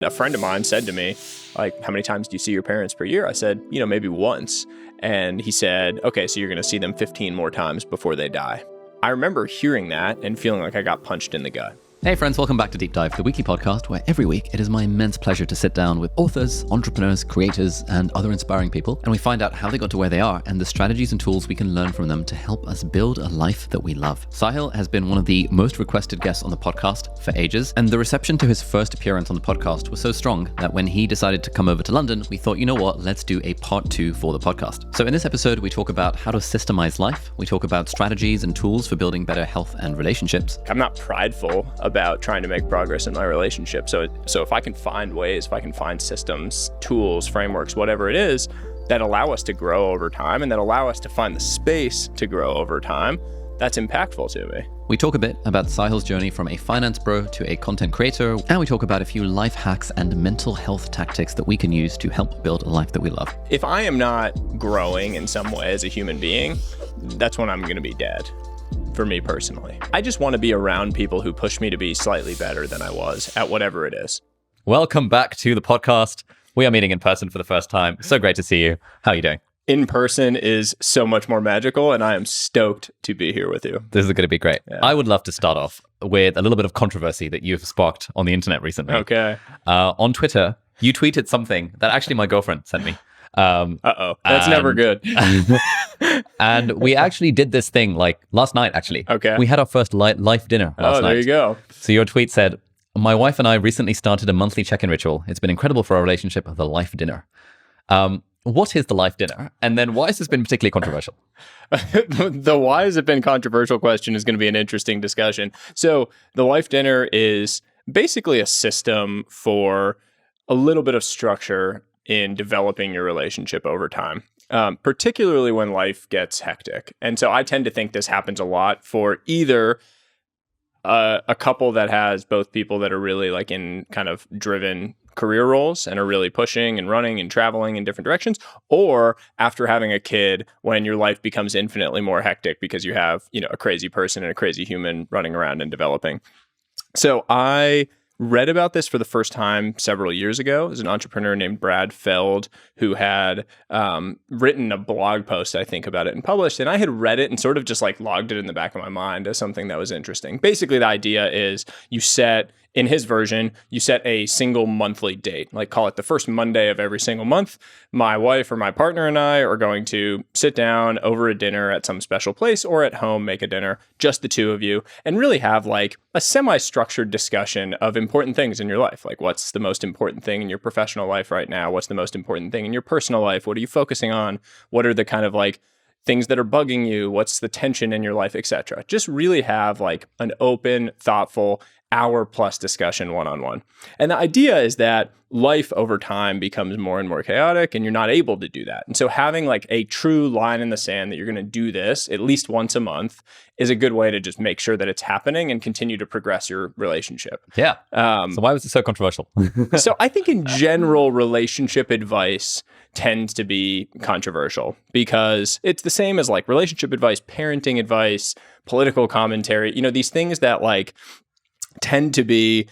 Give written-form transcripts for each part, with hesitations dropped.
A friend of mine said to me, like, how many times do you see your parents per year? I said, maybe once. And he said, okay, so you're going to see them 15 more times before they die. I remember hearing that and feeling like I got punched in the gut. Hey friends, welcome back to Deep Dive, the weekly podcast where every week it is my immense pleasure to sit down with authors, entrepreneurs, creators, and other inspiring people, and we find out how they got to where they are and the strategies and tools we can learn from them to help us build a life that we love. Sahil has been one of the most requested guests on the podcast for ages, and the reception to his first appearance on the podcast was so strong that when he decided to come over to London, we thought, you know what, let's do a part 2 for the podcast. So in this episode, we talk about how to systemize life, we talk about strategies and tools for building better health and relationships. I'm not prideful about trying to make progress in my relationship. So if I can find ways, if I can find systems, tools, frameworks, whatever it is, that allow us to grow over time and that allow us to find the space to grow over time, that's impactful to me. We talk a bit about Sahil's journey from a finance bro to a content creator, and we talk about a few life hacks and mental health tactics that we can use to help build a life that we love. If I am not growing in some way as a human being, that's when I'm going to be dead. For me personally, I just want to be around people who push me to be slightly better than I was at whatever it is. Welcome back to the podcast. We are meeting in person for the first time. So great to see you. How are you doing? In person is so much more magical, and I am stoked to be here with you. This is going to be great. Yeah. I would love to start off with a little bit of controversy that you've sparked on the internet recently. Okay. On Twitter, you tweeted something that actually my girlfriend sent me. That's never good. And we actually did this thing like last night, actually. Okay. We had our first life dinner last night. Oh, there you go. So your tweet said, my wife and I recently started a monthly check-in ritual. It's been incredible for our relationship of the life dinner. What is the life dinner? And then why has this been particularly controversial? The why has it been controversial question is going to be an interesting discussion. So the life dinner is basically a system for a little bit of structure in developing your relationship over time, particularly when life gets hectic. And so I tend to think this happens a lot for either a couple that has both people that are really like in kind of driven career roles and are really pushing and running and traveling in different directions, or after having a kid when your life becomes infinitely more hectic because you have, a crazy person and a crazy human running around and developing. So I read about this for the first time several years ago. There's an entrepreneur named Brad Feld who had written a blog post, I think, about it and published. And I had read it and sort of just like logged it in the back of my mind as something that was interesting. Basically, the idea is in his version, you set a single monthly date, like call it the first Monday of every single month. My wife or my partner and I are going to sit down over a dinner at some special place or at home, make a dinner, just the two of you, and really have like a semi-structured discussion of important things in your life. Like what's the most important thing in your professional life right now? What's the most important thing in your personal life? What are you focusing on? What are the kind of like things that are bugging you? What's the tension in your life, etc. Just really have like an open, thoughtful, hour-plus discussion one-on-one. And the idea is that life over time becomes more and more chaotic and you're not able to do that. And so having like a true line in the sand that you're going to do this at least once a month is a good way to just make sure that it's happening and continue to progress your relationship. Yeah. So why was it so controversial? So I think in general, relationship advice tends to be controversial because it's the same as like relationship advice, parenting advice, political commentary, these things that like tend to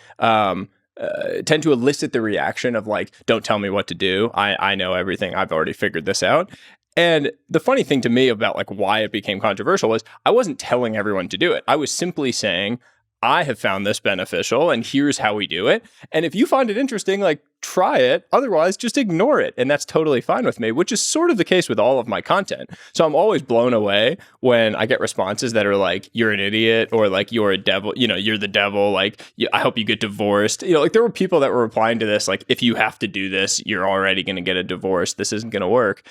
elicit the reaction of like, don't tell me what to do. I know everything. I've already figured this out. And the funny thing to me about like why it became controversial was I wasn't telling everyone to do it. I was simply saying, I have found this beneficial and here's how we do it. And if you find it interesting, like try it. Otherwise, just ignore it. And that's totally fine with me, which is sort of the case with all of my content. So I'm always blown away when I get responses that are like, you're an idiot or like, you're a devil, you're the devil. Like, I hope you get divorced. Like there were people that were replying to this, like, if you have to do this, you're already going to get a divorce. This isn't going to work.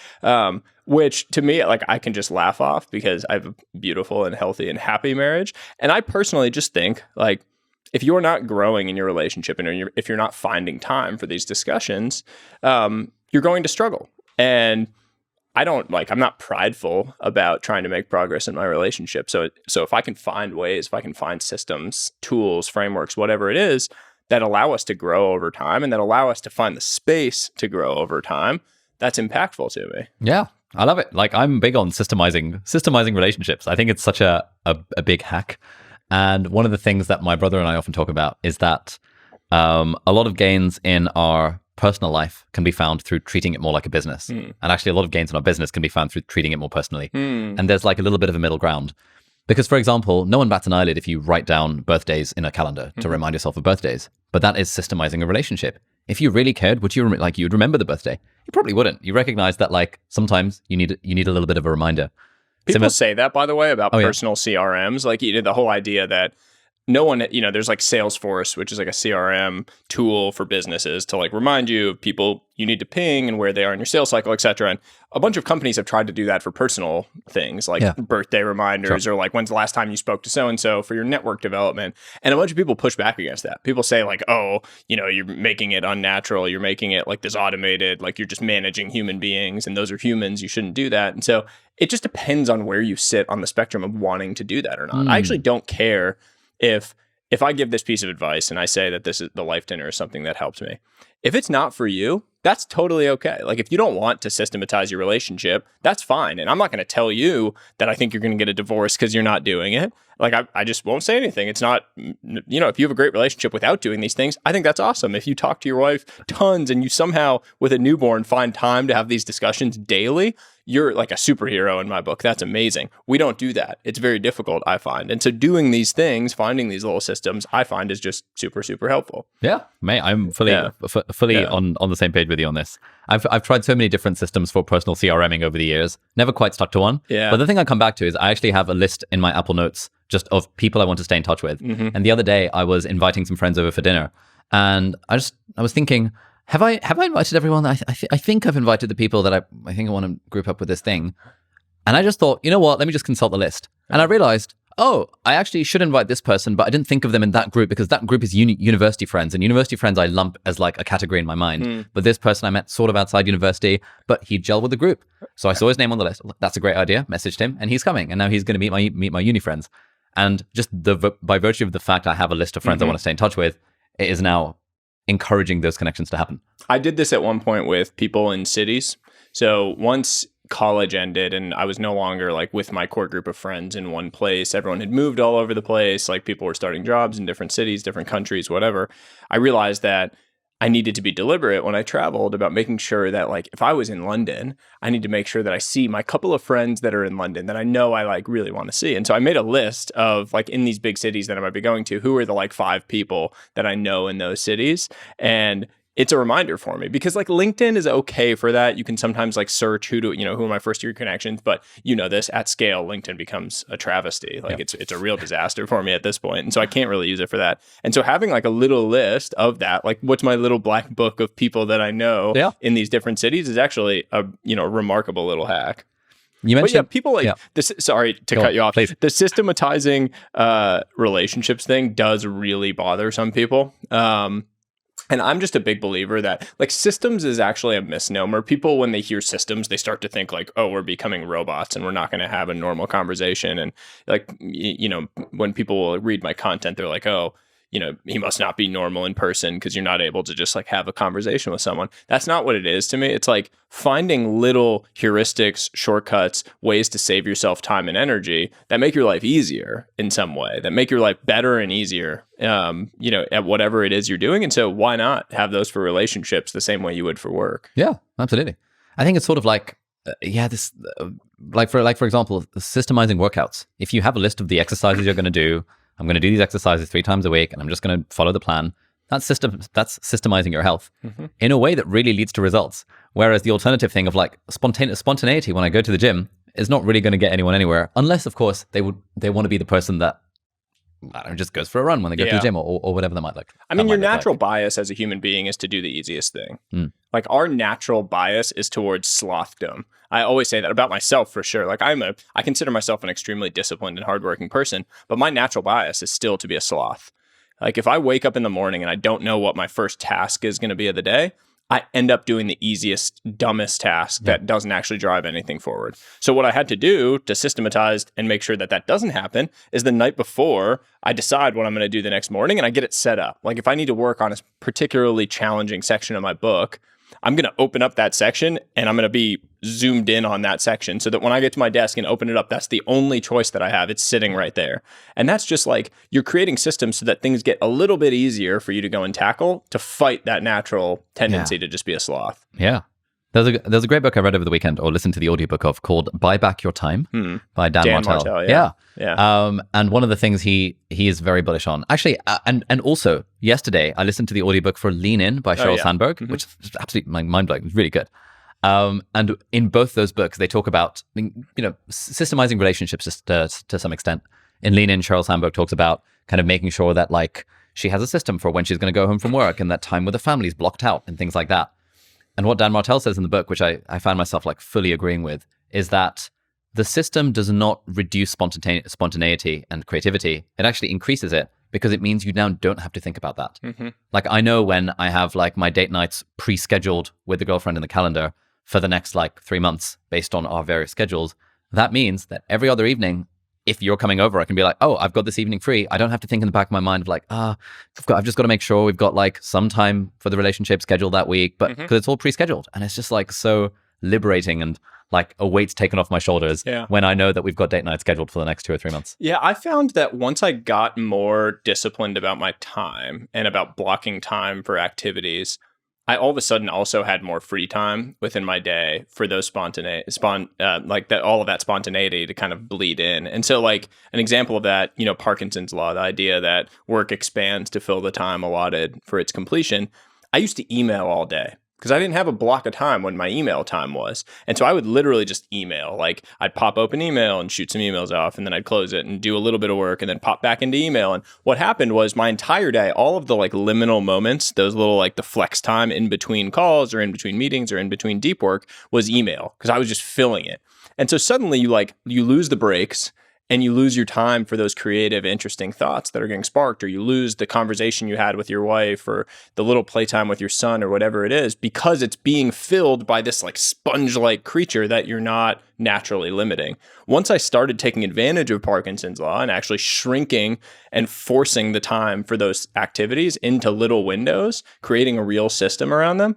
Which to me, like I can just laugh off because I have a beautiful and healthy and happy marriage. And I personally just think like, if you're not growing in your relationship and if you're not finding time for these discussions, you're going to struggle. And I'm not prideful about trying to make progress in my relationship. So if I can find ways, if I can find systems, tools, frameworks, whatever it is that allow us to grow over time and that allow us to find the space to grow over time, that's impactful to me. Yeah. I love it. Like I'm big on systemizing relationships. I think it's such a big hack. And one of the things that my brother and I often talk about is that a lot of gains in our personal life can be found through treating it more like a business. And actually, a lot of gains in our business can be found through treating it more personally. And there's like a little bit of a middle ground. Because, for example, no one bats an eyelid if you write down birthdays in a calendar to remind yourself of birthdays. But that is systemizing a relationship. If you really cared, would you you'd remember the birthday? You probably wouldn't. You recognize that like sometimes you need a little bit of a reminder. People say that, by the way, about personal CRMs. Like, the whole idea that no one, there's like Salesforce, which is like a CRM tool for businesses to like remind you of people you need to ping and where they are in your sales cycle, et cetera. And a bunch of companies have tried to do that for personal things like birthday reminders or like when's the last time you spoke to so-and-so for your network development. And a bunch of people push back against that. People say like, oh, you're making it unnatural. You're making it like this automated, like you're just managing human beings and those are humans. You shouldn't do that. And so it just depends on where you sit on the spectrum of wanting to do that or not. I actually don't care if I give this piece of advice and I say that this is the life dinner is something that helped me. If it's not for you, that's totally okay. Like if you don't want to systematize your relationship, that's fine. And I'm not going to tell you that I think you're going to get a divorce because you're not doing it. Like I just won't say anything. It's not, if you have a great relationship without doing these things, I think that's awesome. If you talk to your wife tons and you somehow with a newborn find time to have these discussions daily, you're like a superhero in my book. That's amazing. We don't do that. It's very difficult, I find. And so doing these things, finding these little systems, I find is just super, super helpful. Yeah, mate, I'm fully on the same page with you on this. I've tried so many different systems for personal CRMing over the years. Never quite stuck to one. Yeah. But the thing I come back to is I actually have a list in my Apple Notes just of people I want to stay in touch with. And the other day I was inviting some friends over for dinner, and I was thinking, have I invited everyone? I think I've invited the people that I think I want to group up with this thing. And I just thought, you know what? Let me just consult the list. And I realized, oh, I actually should invite this person, but I didn't think of them in that group because that group is university friends. And university friends I lump as like a category in my mind. But this person I met sort of outside university, but he gelled with the group. So I saw his name on the list. That's a great idea. Messaged him and he's coming. And now he's going to meet my uni friends. And just by virtue of the fact I have a list of friends I want to stay in touch with, it is now encouraging those connections to happen. I did this at one point with people in cities. So once college ended and I was no longer like with my core group of friends in one place, everyone had moved all over the place, like people were starting jobs in different cities, different countries, whatever. I realized that I needed to be deliberate when I traveled about making sure that like if I was in London, I need to make sure that I see my couple of friends that are in London that I know I like really want to see. And so I made a list of like in these big cities that I might be going to, who are the like 5 people that I know in those cities. And it's a reminder for me because like LinkedIn is okay for that. You can sometimes like search who are my first year connections, but this at scale, LinkedIn becomes a travesty. Like it's a real disaster for me at this point. And so I can't really use it for that. And so having like a little list of that, like what's my little black book of people that I know in these different cities is actually a, remarkable little hack. You mentioned people like this. Sorry to cut you off. Please. The systematizing relationships thing does really bother some people. And I'm just a big believer that like systems is actually a misnomer. People, when they hear systems, they start to think like, oh, we're becoming robots and we're not going to have a normal conversation. And like, when people will read my content, they're like, oh, he must not be normal in person because you're not able to just like have a conversation with someone. That's not what it is to me. It's like finding little heuristics, shortcuts, ways to save yourself time and energy that make your life easier in some way, that make your life better and easier, at whatever it is you're doing. And so why not have those for relationships the same way you would for work? Yeah, absolutely. I think it's sort of like, for example, systemizing workouts. If you have a list of the exercises you're going to do, I'm going to do these exercises 3 times a week and I'm just going to follow the plan. That's systemizing your health in a way that really leads to results. Whereas the alternative thing of like spontaneity when I go to the gym is not really going to get anyone anywhere unless, of course, they want to be the person that just goes for a run when they go to the gym or whatever that might look. I mean, your natural bias as a human being is to do the easiest thing. Like our natural bias is towards slothdom. I always say that about myself for sure. Like I consider myself an extremely disciplined and hardworking person, but my natural bias is still to be a sloth. Like if I wake up in the morning and I don't know what my first task is going to be of the day, I end up doing the easiest, dumbest task that doesn't actually drive anything forward. So what I had to do to systematize and make sure that that doesn't happen is the night before I decide what I'm going to do the next morning and I get it set up. Like if I need to work on a particularly challenging section of my book, I'm going to open up that section and I'm going to be zoomed in on that section so that when I get to my desk and open it up, that's the only choice that I have. It's sitting right there. And that's just like you're creating systems so that things get a little bit easier for you to go and tackle to fight that natural tendency to just be a sloth. Yeah. There's a great book I read over the weekend or listened to the audiobook of called Buy Back Your Time by Dan Martell. Yeah. And one of the things he is very bullish on. Actually, and also yesterday I listened to the audiobook for Lean In by Sheryl Sandberg, which is absolutely mind-blowing. It's really good. And in both those books, they talk about, systemizing relationships to some extent. In Lean In, Sheryl Sandberg talks about kind of making sure that like she has a system for when she's going to go home from work and that time with the family is blocked out and things like that. And what Dan Martell says in the book, which I found myself like fully agreeing with, is that the system does not reduce spontaneity and creativity. It actually increases it because it means you now don't have to think about that. Like I know when I have like my date nights pre-scheduled with the girlfriend in the calendar for the next like 3 months based on our various schedules, that means that every other evening, if you're coming over, I can be like, oh, I've got this evening free. I don't have to think in the back of my mind of like, I've just got to make sure we've got like some time for the relationship scheduled that week, but because it's all pre-scheduled. And it's just like so liberating and like a weight's taken off my shoulders when I know that we've got date night scheduled for the next 2 or 3 months. Yeah, I found that once I got more disciplined about my time and about blocking time for activities, I all of a sudden also had more free time within my day for those all of that spontaneity to kind of bleed in. And so like an example of that, Parkinson's law, the idea that work expands to fill the time allotted for its completion. I used to email all day because I didn't have a block of time when my email time was. And so I would literally just email. Like I'd pop open email and shoot some emails off, and then I'd close it and do a little bit of work and then pop back into email. And what happened was my entire day, all of the like liminal moments, those little like the flex time in between calls or in between meetings or in between deep work was email because I was just filling it. And so suddenly you lose the breaks and you lose your time for those creative, interesting thoughts that are getting sparked, or you lose the conversation you had with your wife or the little playtime with your son or whatever it is, because it's being filled by this like sponge-like creature that you're not naturally limiting. Once I started taking advantage of Parkinson's law and actually shrinking and forcing the time for those activities into little windows, creating a real system around them,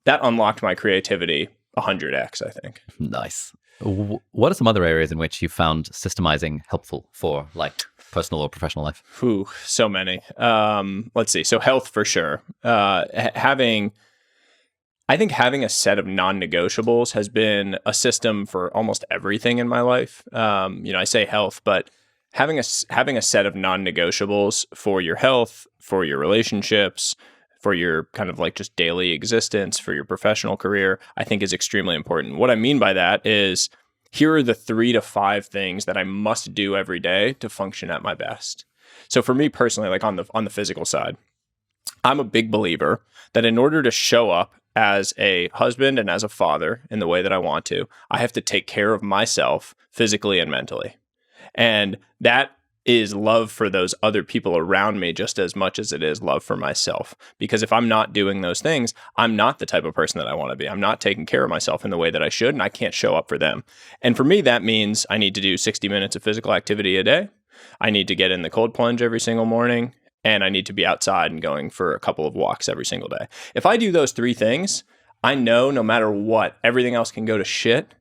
that unlocked my creativity 100x, I think. Nice. What are some other areas in which you found systemizing helpful for like personal or professional life? So many. Let's see. So health for sure. I think having a set of non-negotiables has been a system for almost everything in my life. I say health, but having a set of non-negotiables for your health, for your relationships, for your kind of like just daily existence, for your professional career, I think is extremely important. What I mean by that is, here are the 3 to 5 things that I must do every day to function at my best. So for me personally, like on the physical side, I'm a big believer that in order to show up as a husband and as a father in the way that I want to, I have to take care of myself physically and mentally. And that is love for those other people around me just as much as it is love for myself. Because if I'm not doing those things, I'm not the type of person that I want to be. I'm not taking care of myself in the way that I should, and I can't show up for them. And for me, that means I need to do 60 minutes of physical activity a day. I need to get in the cold plunge every single morning, and I need to be outside and going for a couple of walks every single day. If I do those 3 things, I know no matter what, everything else can go to shit.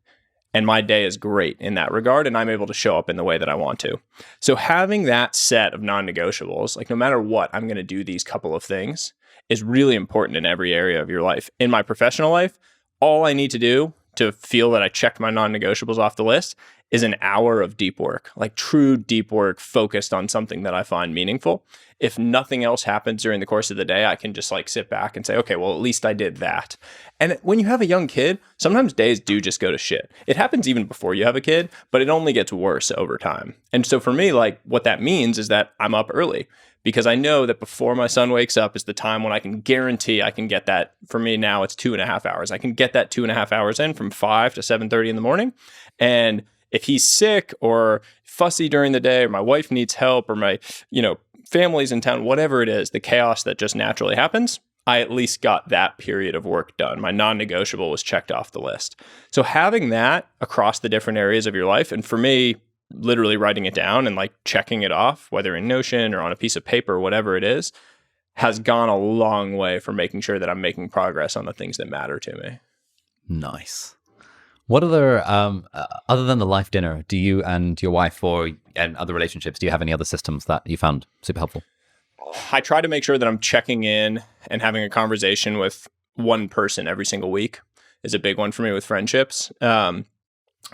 And my day is great in that regard, and I'm able to show up in the way that I want to. So having that set of non-negotiables, like no matter what, I'm going to do these couple of things, is really important in every area of your life. In my professional life, all I need to do to feel that I checked my non-negotiables off the list is an hour of deep work, like true deep work focused on something that I find meaningful. If nothing else happens during the course of the day, I can just like sit back and say, okay, well, at least I did that. And when you have a young kid, sometimes days do just go to shit. It happens even before you have a kid, but it only gets worse over time. And so for me, like what that means is that I'm up early, because I know that before my son wakes up is the time when I can guarantee I can get that. For me now, it's 2.5 hours. I can get that 2.5 hours in from 5 to 7:30 in the morning. And if he's sick or fussy during the day, or my wife needs help, or my, family's in town, whatever it is, the chaos that just naturally happens, I at least got that period of work done. My non-negotiable was checked off the list. So having that across the different areas of your life, and for me, literally writing it down and like checking it off, whether in Notion or on a piece of paper, whatever it is, has gone a long way for making sure that I'm making progress on the things that matter to me. Nice. What other than the life dinner, do you and your wife and other relationships, do you have any other systems that you found super helpful? I try to make sure that I'm checking in and having a conversation with one person every single week is a big one for me with friendships.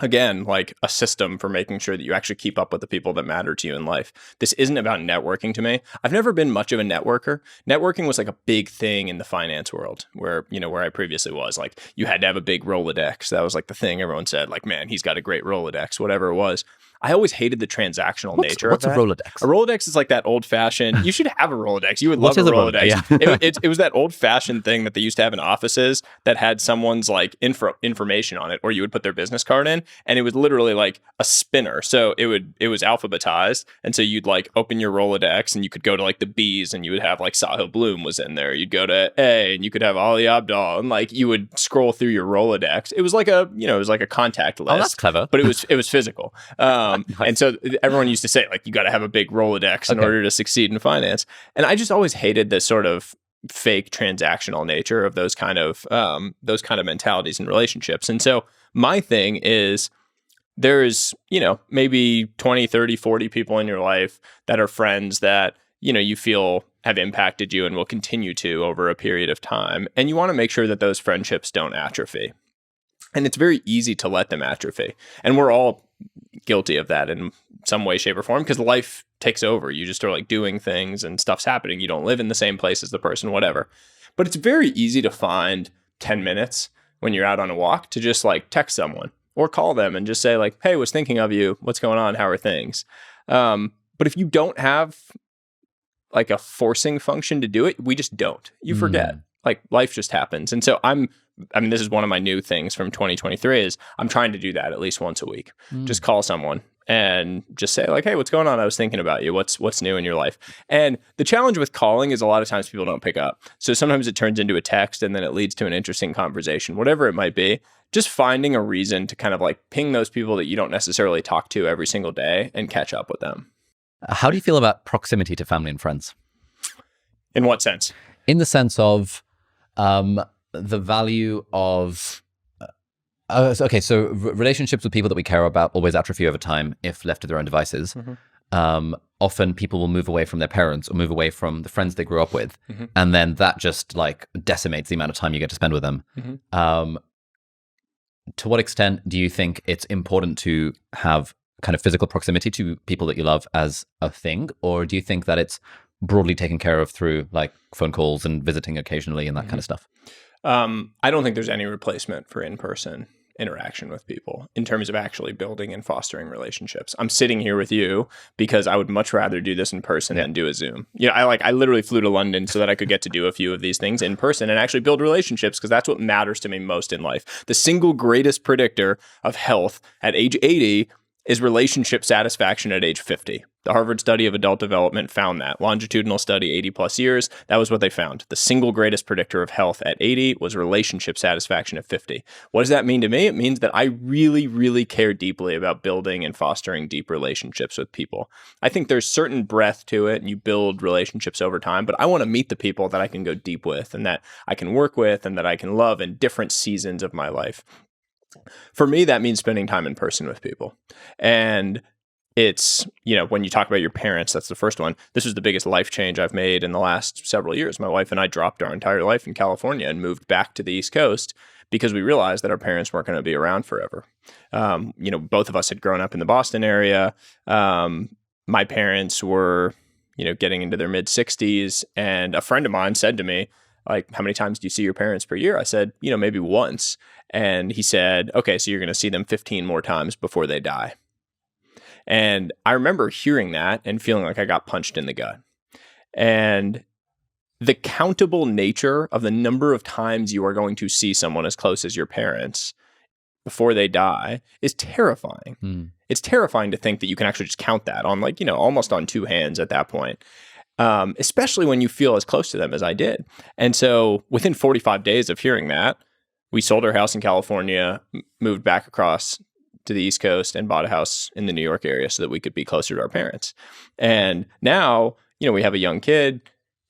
Again, like a system for making sure that you actually keep up with the people that matter to you in life. This isn't about networking to me. I've never been much of a networker. Networking was like a big thing in the finance world where I previously was. Like you had to have a big Rolodex. That was like the thing everyone said, like, man, he's got a great Rolodex, whatever it was. I always hated the transactional nature of that. What's a Rolodex? A Rolodex is like that old fashioned, you should have a Rolodex. You would love a Rolodex. Yeah. It was that old fashioned thing that they used to have in offices that had someone's like information on it, or you would put their business card in and it was literally like a spinner. So it was alphabetized. And so you'd like open your Rolodex and you could go to like the B's and you would have like Sahil Bloom was in there. You'd go to A and you could have aliabdaal and like you would scroll through your Rolodex. It was like a contact list. Oh, that's clever. But it was physical. And so everyone used to say, like, you got to have a big Rolodex in order to succeed in finance. And I just always hated this sort of fake transactional nature of those kind of mentalities and relationships. And so my thing is there's, maybe 20, 30, 40 people in your life that are friends that, you feel have impacted you and will continue to over a period of time. And you want to make sure that those friendships don't atrophy. And it's very easy to let them atrophy. And we're all guilty of that in some way, shape, or form because life takes over. You just are like doing things and stuff's happening. You don't live in the same place as the person, whatever. But it's very easy to find 10 minutes when you're out on a walk to just like text someone or call them and just say like, hey, was thinking of you. What's going on? How are things? But if you don't have like a forcing function to do it, we just don't. You forget. Like life just happens. And so this is one of my new things from 2023 is I'm trying to do that at least once a week. Just call someone and just say like, hey, what's going on? I was thinking about you. What's new in your life? And the challenge with calling is a lot of times people don't pick up. So sometimes it turns into a text and then it leads to an interesting conversation, whatever it might be. Just finding a reason to kind of like ping those people that you don't necessarily talk to every single day and catch up with them. How do you feel about proximity to family and friends? In what sense? In the sense of the value of so relationships with people that we care about always atrophy over time if left to their own devices. Often people will move away from their parents or move away from the friends they grew up with, and then that just like decimates the amount of time you get to spend with them. To what extent do you think it's important to have kind of physical proximity to people that you love as a thing, or do you think that it's broadly taken care of through like phone calls and visiting occasionally and that kind of stuff? I don't think there's any replacement for in-person interaction with people in terms of actually building and fostering relationships. I'm sitting here with you because I would much rather do this in person than do a Zoom. I literally flew to London so that I could get to do a few of these things in person and actually build relationships because that's what matters to me most in life. The single greatest predictor of health at age 80 is relationship satisfaction at age 50. The Harvard study of adult development found that. Longitudinal study, 80 plus years, that was what they found. The single greatest predictor of health at 80 was relationship satisfaction at 50. What does that mean to me? It means that I really, really care deeply about building and fostering deep relationships with people. I think there's certain breadth to it and you build relationships over time, but I want to meet the people that I can go deep with and that I can work with and that I can love in different seasons of my life. For me, that means spending time in person with people. And it's, when you talk about your parents, that's the first one. This was the biggest life change I've made in the last several years. My wife and I dropped our entire life in California and moved back to the East Coast because we realized that our parents weren't going to be around forever. Both of us had grown up in the Boston area. My parents were, getting into their mid 60s. And a friend of mine said to me, like, how many times do you see your parents per year? I said, maybe once. And he said, okay, so you're going to see them 15 more times before they die. And I remember hearing that and feeling like I got punched in the gut. And the countable nature of the number of times you are going to see someone as close as your parents before they die is terrifying. It's terrifying to think that you can actually just count that on almost on two hands at that point. Especially when you feel as close to them as I did. And so within 45 days of hearing that, we sold our house in California, moved back across to the East Coast and bought a house in the New York area so that we could be closer to our parents. And now, we have a young kid.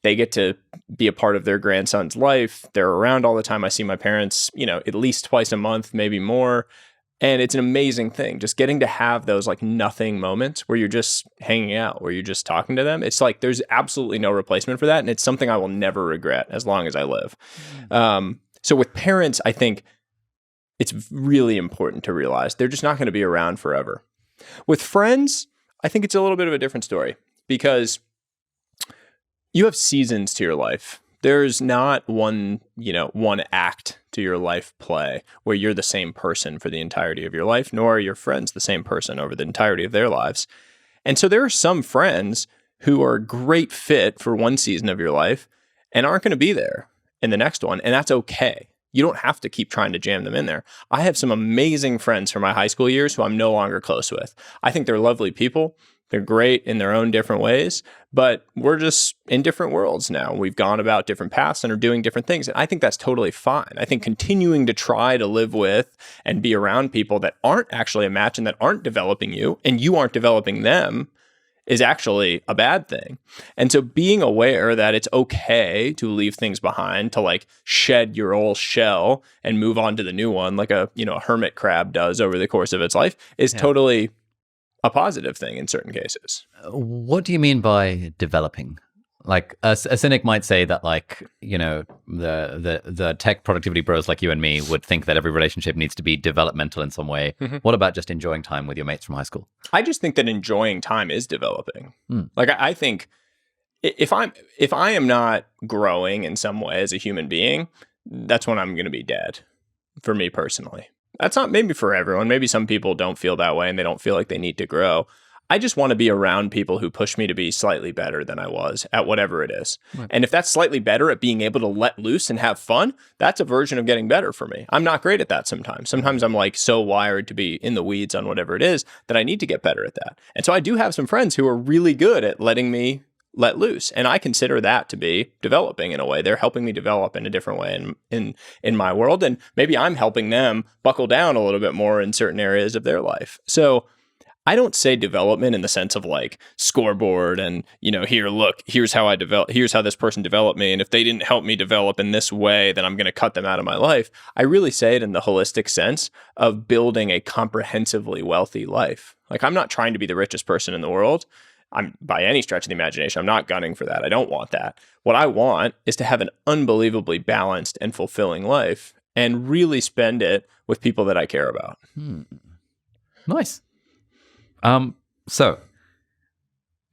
They get to be a part of their grandson's life. They're around all the time. I see my parents, at least twice a month, maybe more. And it's an amazing thing, just getting to have those like nothing moments where you're just hanging out, where you're just talking to them. It's like there's absolutely no replacement for that. And it's something I will never regret as long as I live. So with parents, I think it's really important to realize they're just not going to be around forever. With friends, I think it's a little bit of a different story because you have seasons to your life. There's not one act to your life play where you're the same person for the entirety of your life, nor are your friends the same person over the entirety of their lives. And so there are some friends who are a great fit for one season of your life and aren't going to be there in the next one. And that's okay. You don't have to keep trying to jam them in there. I have some amazing friends from my high school years who I'm no longer close with. I think they're lovely people. They're great in their own different ways, but we're just in different worlds now. We've gone about different paths and are doing different things. And I think that's totally fine. I think continuing to try to live with and be around people that aren't actually a match and that aren't developing you and you aren't developing them is actually a bad thing. And so being aware that it's okay to leave things behind, to like shed your old shell and move on to the new one, like a hermit crab does over the course of its life, is totally a positive thing in certain cases. What do you mean by developing? Like a cynic might say that the tech productivity bros like you and me would think that every relationship needs to be developmental in some way. Mm-hmm. What about just enjoying time with your mates from high school? I just think that enjoying time is developing. Like I think if I am not growing in some way as a human being, that's when I'm going to be dead for me personally. That's not maybe for everyone. Maybe some people don't feel that way and they don't feel like they need to grow. I just want to be around people who push me to be slightly better than I was at whatever it is. Right. And if that's slightly better at being able to let loose and have fun, that's a version of getting better for me. I'm not great at that sometimes. Sometimes I'm like so wired to be in the weeds on whatever it is that I need to get better at that. And so I do have some friends who are really good at letting me let loose. And I consider that to be developing in a way. They're helping me develop in a different way in my world. And maybe I'm helping them buckle down a little bit more in certain areas of their life. So I don't say development in the sense of like scoreboard and, here's how I develop, here's how this person developed me. And if they didn't help me develop in this way, then I'm going to cut them out of my life. I really say it in the holistic sense of building a comprehensively wealthy life. Like I'm not trying to be the richest person in the world. I'm by any stretch of the imagination. I'm not gunning for that. I don't want that. What I want is to have an unbelievably balanced and fulfilling life and really spend it with people that I care about. Nice. So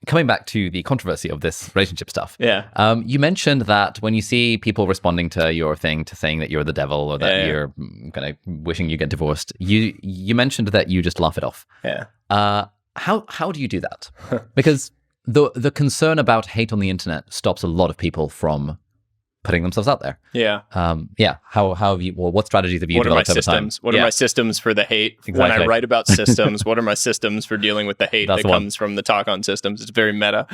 coming back to the controversy of this relationship stuff. Yeah. You mentioned that when you see people responding to your thing, to saying that you're the devil or that you're kind of wishing you get divorced, you mentioned that you just laugh it off. Yeah. How do you do that? Because the concern about hate on the internet stops a lot of people from putting themselves out there. Yeah. How have you, what strategies have you developed over time? What are my systems for the hate? Exactly. When I write about systems, what are my systems for dealing with the hate that comes from the talk on systems? It's very meta.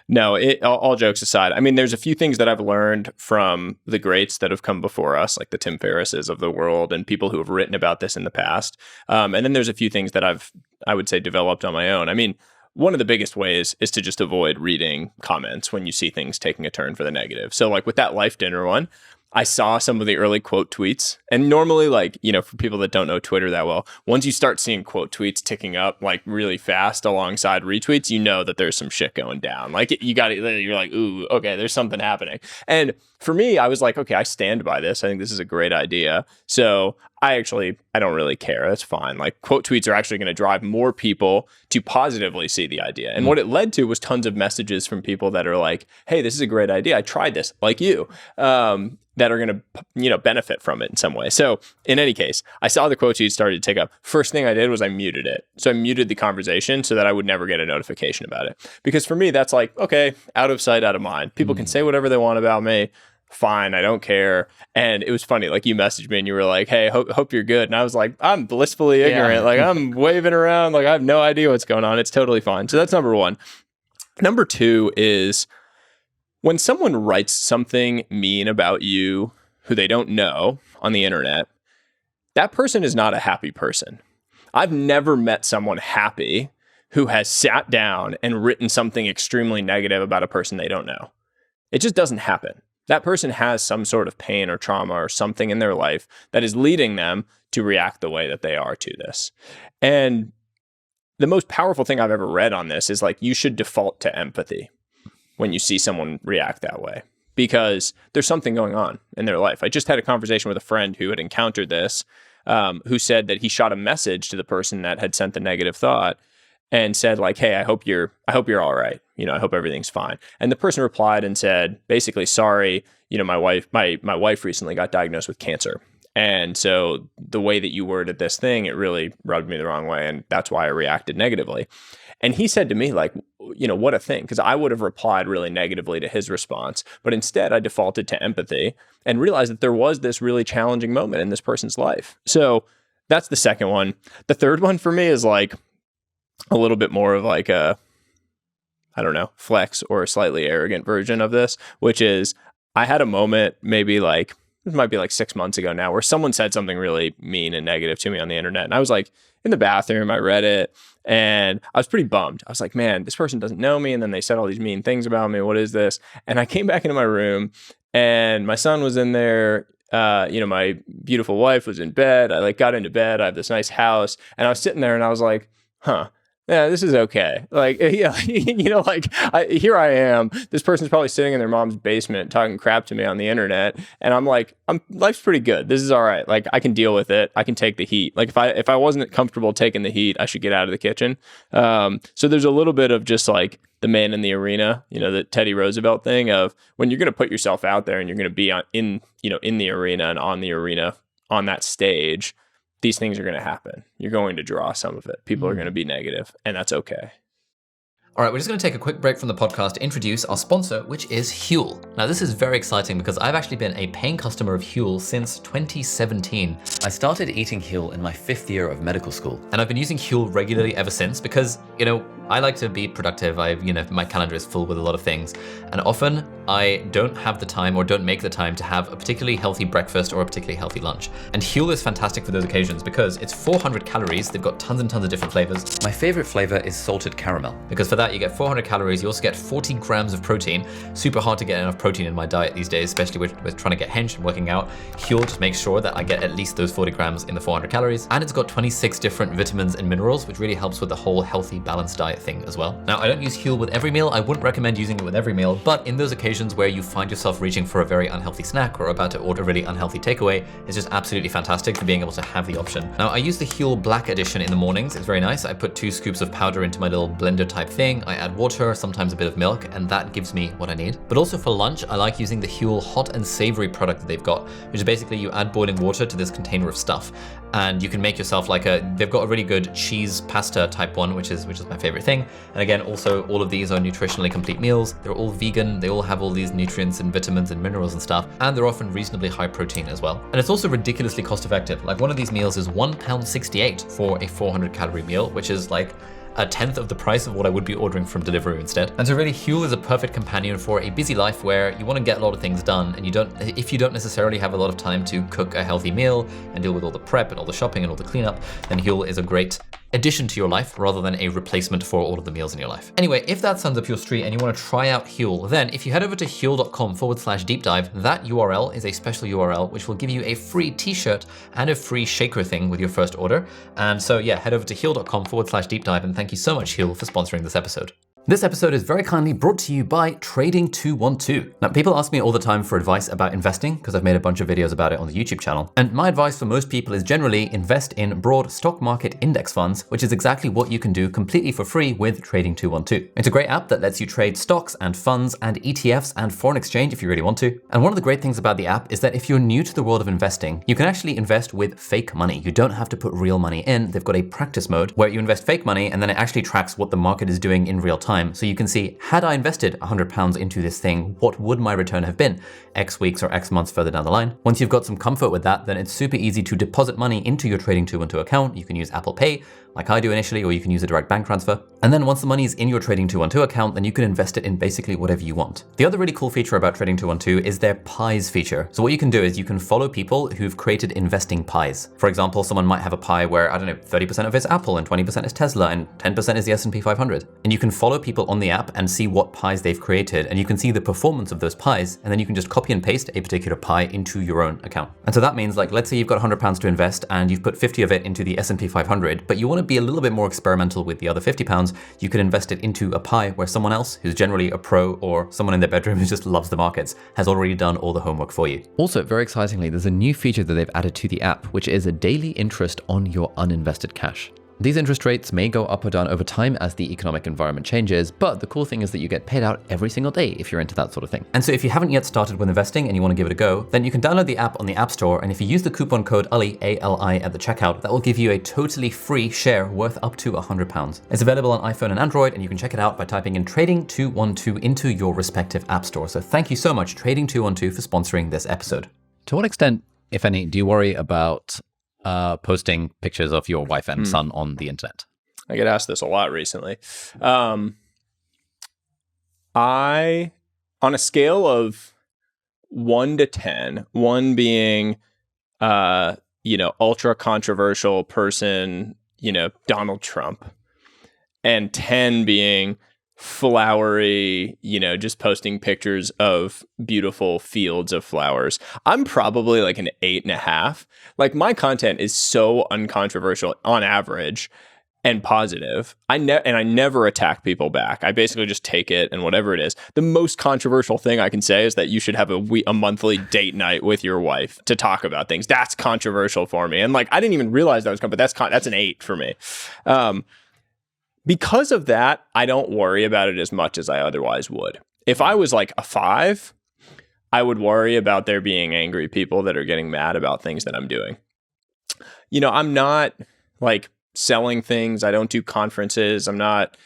No, all jokes aside, I mean, there's a few things that I've learned from the greats that have come before us, like the Tim Ferrisses of the world and people who have written about this in the past. And then there's a few things that I would say, developed on my own. I mean, one of the biggest ways is to just avoid reading comments when you see things taking a turn for the negative. So like with that Life Dinner one, I saw some of the early quote tweets. And normally, like, for people that don't know Twitter that well, once you start seeing quote tweets ticking up like really fast alongside retweets, you know that there's some shit going down. Like you're like, ooh, okay, there's something happening. And for me, I was like, okay, I stand by this. I think this is a great idea. So I don't really care. That's fine. Like quote tweets are actually going to drive more people to positively see the idea. And what it led to was tons of messages from people that are like, hey, this is a great idea. I tried this, like you. That are going to, benefit from it in some way. So in any case, I saw the quote tweets started to take up. First thing I did was I muted it. So I muted the conversation so that I would never get a notification about it. Because for me, that's like, okay, out of sight, out of mind. People can say whatever they want about me. Fine, I don't care. And it was funny, like you messaged me and you were like, hey, hope you're good. And I was like, I'm blissfully ignorant. Yeah. Like I'm waving around, like I have no idea what's going on. It's totally fine. So that's number one. Number two is when someone writes something mean about you who they don't know on the internet, that person is not a happy person. I've never met someone happy who has sat down and written something extremely negative about a person they don't know. It just doesn't happen. That person has some sort of pain or trauma or something in their life that is leading them to react the way that they are to this. And the most powerful thing I've ever read on this is like, you should default to empathy when you see someone react that way, because there's something going on in their life. I just had a conversation with a friend who had encountered this, who said that he shot a message to the person that had sent the negative thought and said like, hey, I hope you're all right. I hope everything's fine. And the person replied and said, basically, sorry, my wife recently got diagnosed with cancer. And so the way that you worded this thing, it really rubbed me the wrong way. And that's why I reacted negatively. And he said to me, like, what a thing, because I would have replied really negatively to his response. But instead, I defaulted to empathy and realized that there was this really challenging moment in this person's life. So that's the second one. The third one for me is like a little bit more of like a, I don't know, flex or a slightly arrogant version of this, which is I had a moment maybe like, this might be like 6 months ago now, where someone said something really mean and negative to me on the internet. And I was like in the bathroom, I read it and I was pretty bummed. I was like, man, this person doesn't know me. And then they said all these mean things about me. What is this? And I came back into my room and my son was in there. My beautiful wife was in bed. I like got into bed. I have this nice house and I was sitting there and I was like, yeah, this is okay. Like, yeah, here I am. This person's probably sitting in their mom's basement talking crap to me on the internet. And I'm like, life's pretty good. This is all right. Like, I can deal with it. I can take the heat. Like, if I wasn't comfortable taking the heat, I should get out of the kitchen. So there's a little bit of just like the man in the arena, the Teddy Roosevelt thing of when you're going to put yourself out there and you're going to be in the arena and on the arena on that stage, these things are going to happen. You're going to draw some of it. People are going to be negative, and that's okay. All right, we're just going to take a quick break from the podcast to introduce our sponsor, which is Huel. Now, this is very exciting because I've actually been a paying customer of Huel since 2017. I started eating Huel in my 5th year of medical school, and I've been using Huel regularly ever since because, I like to be productive. My calendar is full with a lot of things, and often I don't have the time or don't make the time to have a particularly healthy breakfast or a particularly healthy lunch. And Huel is fantastic for those occasions because it's 400 calories. They've got tons and tons of different flavors. My favorite flavor is salted caramel because for that you get 400 calories. You also get 40 grams of protein. Super hard to get enough protein in my diet these days, especially with trying to get hench and working out. Huel just makes sure that I get at least those 40 grams in the 400 calories. And it's got 26 different vitamins and minerals, which really helps with the whole healthy, balanced diet thing as well. Now, I don't use Huel with every meal. I wouldn't recommend using it with every meal, but in those occasions where you find yourself reaching for a very unhealthy snack or about to order a really unhealthy takeaway, it's just absolutely fantastic for being able to have the option. Now, I use the Huel Black Edition in the mornings. It's very nice. I put 2 scoops of powder into my little blender type thing. I add water, sometimes a bit of milk, and that gives me what I need. But also for lunch, I like using the Huel Hot and Savory product that they've got, which is basically you add boiling water to this container of stuff, and you can make yourself like they've got a really good cheese pasta type one, which is my favorite thing. And again, also all of these are nutritionally complete meals. They're all vegan. They all have all these nutrients and vitamins and minerals and stuff, and they're often reasonably high protein as well. And it's also ridiculously cost effective. Like one of these meals is £1.68 for a 400 calorie meal, which is like a tenth of the price of what I would be ordering from Deliveroo instead. And so really Huel is a perfect companion for a busy life where you want to get a lot of things done and if you don't necessarily have a lot of time to cook a healthy meal and deal with all the prep and all the shopping and all the cleanup, then Huel is a great addition to your life rather than a replacement for all of the meals in your life. Anyway, if that sounds up your street and you want to try out Huel, then if you head over to huel.com/deep dive, that URL is a special URL which will give you a free t-shirt and a free shaker thing with your first order. And so yeah, head over to huel.com/deep dive, and thank you so much, Huel, for sponsoring this episode. This episode is very kindly brought to you by Trading212. Now, people ask me all the time for advice about investing because I've made a bunch of videos about it on the YouTube channel. And my advice for most people is generally invest in broad stock market index funds, which is exactly what you can do completely for free with Trading212. It's a great app that lets you trade stocks and funds and ETFs and foreign exchange if you really want to. And one of the great things about the app is that if you're new to the world of investing, you can actually invest with fake money. You don't have to put real money in. They've got a practice mode where you invest fake money and then it actually tracks what the market is doing in real time. So you can see, had I invested £100 into this thing, what would my return have been X weeks or X months further down the line? Once you've got some comfort with that, then it's super easy to deposit money into your Trading212 account. You can use Apple Pay, like I do initially, or you can use a direct bank transfer. And then once the money is in your Trading212 account, then you can invest it in basically whatever you want. The other really cool feature about Trading212 is their pies feature. So what you can do is you can follow people who've created investing pies. For example, someone might have a pie where, 30% of it's Apple and 20% is Tesla and 10% is the S&P 500. And you can follow people on the app and see what pies they've created, and you can see the performance of those pies, and then you can just copy and paste a particular pie into your own account. And so that means, like, let's say you've got £100 to invest and you've put 50 of it into the S&P 500, but you want to be a little bit more experimental with the other £50, you could invest it into a pie where someone else, who's generally a pro or someone in their bedroom who just loves the markets, has already done all the homework for you. Also, very excitingly, there's a new feature that they've added to the app, which is a daily interest on your uninvested cash. These interest rates may go up or down over time as the economic environment changes, but the cool thing is that you get paid out every single day if you're into that sort of thing. And so if you haven't yet started with investing and you want to give it a go, then you can download the app on the App Store, and if you use the coupon code ALI, A-L-I, at the checkout, that will give you a totally free share worth up to £100. It's available on iPhone and Android, and you can check it out by typing in Trading212 into your respective app store. So thank you so much, Trading212, for sponsoring this episode. To what extent, if any, do you worry about posting pictures of your wife and son on the internet? I get asked this a lot recently. On a scale of 1 to 10, 1 being, ultra controversial person, Donald Trump, and 10 being flowery, just posting pictures of beautiful fields of flowers, I'm probably like an 8.5. Like, my content is so uncontroversial on average and positive. I never attack people back. I basically just take it and whatever it is. The most controversial thing I can say is that you should have a monthly date night with your wife to talk about things. That's controversial for me. And like, I didn't even realize that was but that's an 8 for me. Because of that, I don't worry about it as much as I otherwise would. If I was like a 5, I would worry about there being angry people that are getting mad about things that I'm doing. I'm not like selling things. I don't do conferences. I'm not,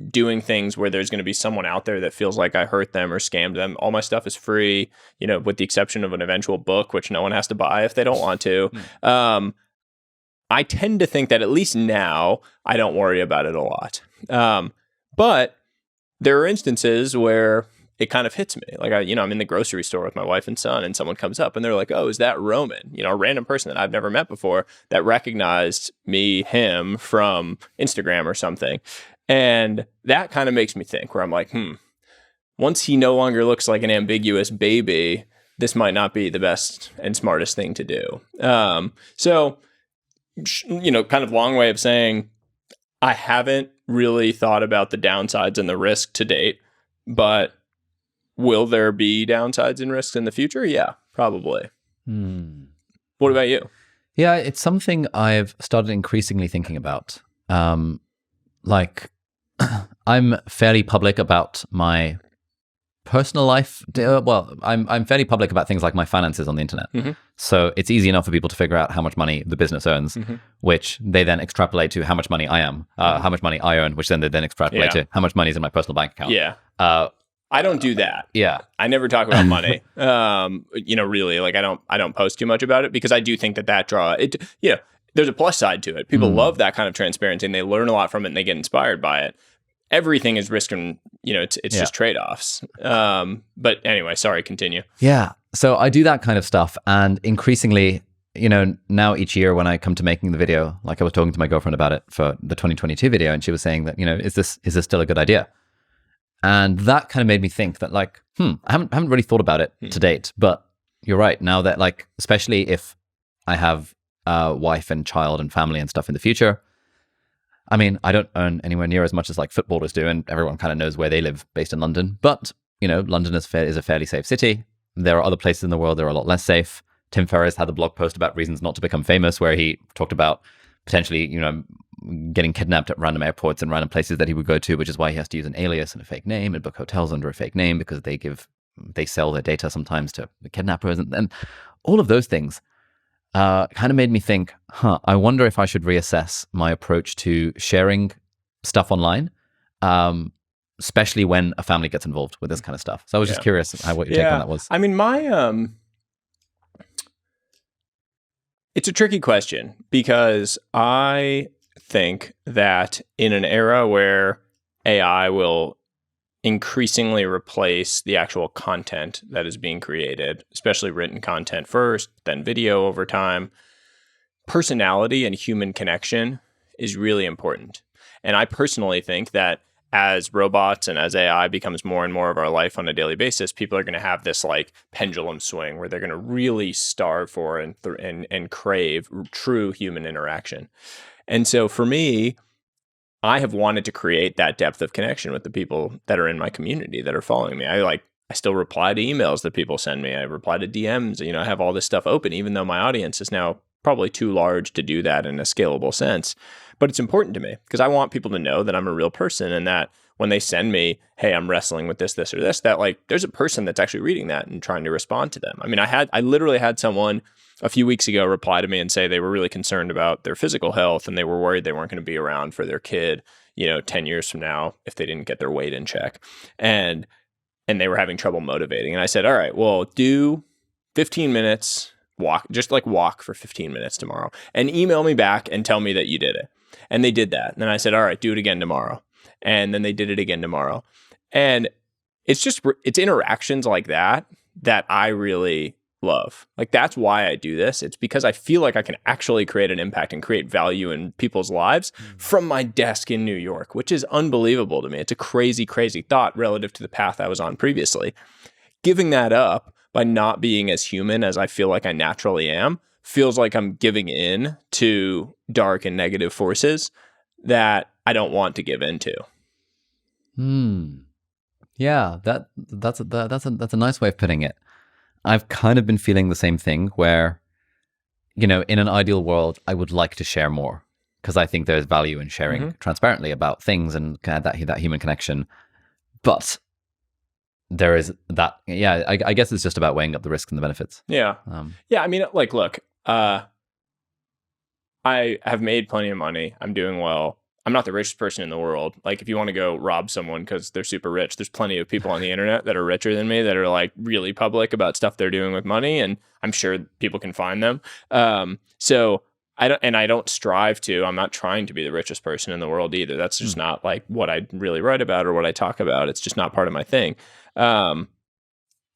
doing things where there's going to be someone out there that feels like I hurt them or scammed them. All my stuff is free, with the exception of an eventual book, which no one has to buy if they don't want to. I tend to think that at least now I don't worry about it a lot. But there are instances where it kind of hits me. Like, I'm in the grocery store with my wife and son, and someone comes up and they're like, "Oh, is that Roman?" A random person that I've never met before that recognized him from Instagram or something. And that kind of makes me think, where I'm like, once he no longer looks like an ambiguous baby, this might not be the best and smartest thing to do. So kind of long way of saying I haven't really thought about the downsides and the risk to date, but will there be downsides and risks in the future? Yeah, probably. What about you? Yeah, it's something I've started increasingly thinking about. I'm fairly public about my personal life. Well, I'm fairly public about things like my finances on the internet. So it's easy enough for people to figure out how much money the business earns, which they then extrapolate to how much money I am, how much money I earn, which then they then extrapolate to how much money is in my personal bank account. Yeah. I don't do that. Yeah. I never talk about money. Really, like, I don't post too much about it, because I do think that draw it, there's a plus side to it. People love that kind of transparency, and they learn a lot from it, and they get inspired by it. Everything is risk, and it's just trade-offs. But anyway, sorry, continue. Yeah. So I do that kind of stuff, and increasingly, now each year when I come to making the video, like, I was talking to my girlfriend about it for the 2022 video, and she was saying that, is this still a good idea? And that kind of made me think that, like, I haven't really thought about it to date, but you're right. Now that, like, especially if I have a wife and child and family and stuff in the future, I mean, I don't earn anywhere near as much as like footballers do, and everyone kind of knows where they live based in London. But, London is a fairly safe city. There are other places in the world that are a lot less safe. Tim Ferriss had a blog post about reasons not to become famous, where he talked about potentially, getting kidnapped at random airports and random places that he would go to, which is why he has to use an alias and a fake name and book hotels under a fake name, because they sell their data sometimes to the kidnappers, and all of those things. Kind of made me think, I wonder if I should reassess my approach to sharing stuff online, especially when a family gets involved with this kind of stuff. So I was just curious what your take on that was. I mean, it's a tricky question, because I think that in an era where AI will increasingly replace the actual content that is being created, especially written content first, then video over time, personality and human connection is really important. And I personally think that as robots and as AI becomes more and more of our life on a daily basis, people are going to have this like pendulum swing where they're going to really starve for and crave true human interaction. And so for me, I have wanted to create that depth of connection with the people that are in my community that are following me. I still reply to emails that people send me. I reply to DMs, I have all this stuff open, even though my audience is now probably too large to do that in a scalable sense. But it's important to me because I want people to know that I'm a real person, and that when they send me, hey, I'm wrestling with this, or this, that like there's a person that's actually reading that and trying to respond to them. I mean, I literally had someone a few weeks ago reply to me and say they were really concerned about their physical health and they were worried they weren't going to be around for their kid, 10 years from now if they didn't get their weight in check. And they were having trouble motivating. And I said, all right, well, do 15 minutes, walk for 15 minutes tomorrow and email me back and tell me that you did it. And they did that. And then I said, all right, do it again tomorrow. And then they did it again tomorrow. And it's interactions like that I really love. Like, that's why I do this. It's because I feel like I can actually create an impact and create value in people's lives from my desk in New York, which is unbelievable to me. It's a crazy, crazy thought relative to the path I was on previously. Giving that up by not being as human as I feel like I naturally am feels like I'm giving in to dark and negative forces that I don't want to give into. Yeah, that's a nice way of putting it. I've kind of been feeling the same thing where, in an ideal world, I would like to share more because I think there's value in sharing transparently about things and kind of that human connection. But there is that, I guess it's just about weighing up the risks and the benefits. Yeah. I mean, like, look, I have made plenty of money. I'm doing well. I'm not the richest person in the world. Like, if you want to go rob someone because they're super rich, there's plenty of people on the internet that are richer than me that are like really public about stuff they're doing with money, and I'm sure people can find them. So I don't strive to. I'm not trying to be the richest person in the world either. That's just not like what I really write about or what I talk about. It's just not part of my thing.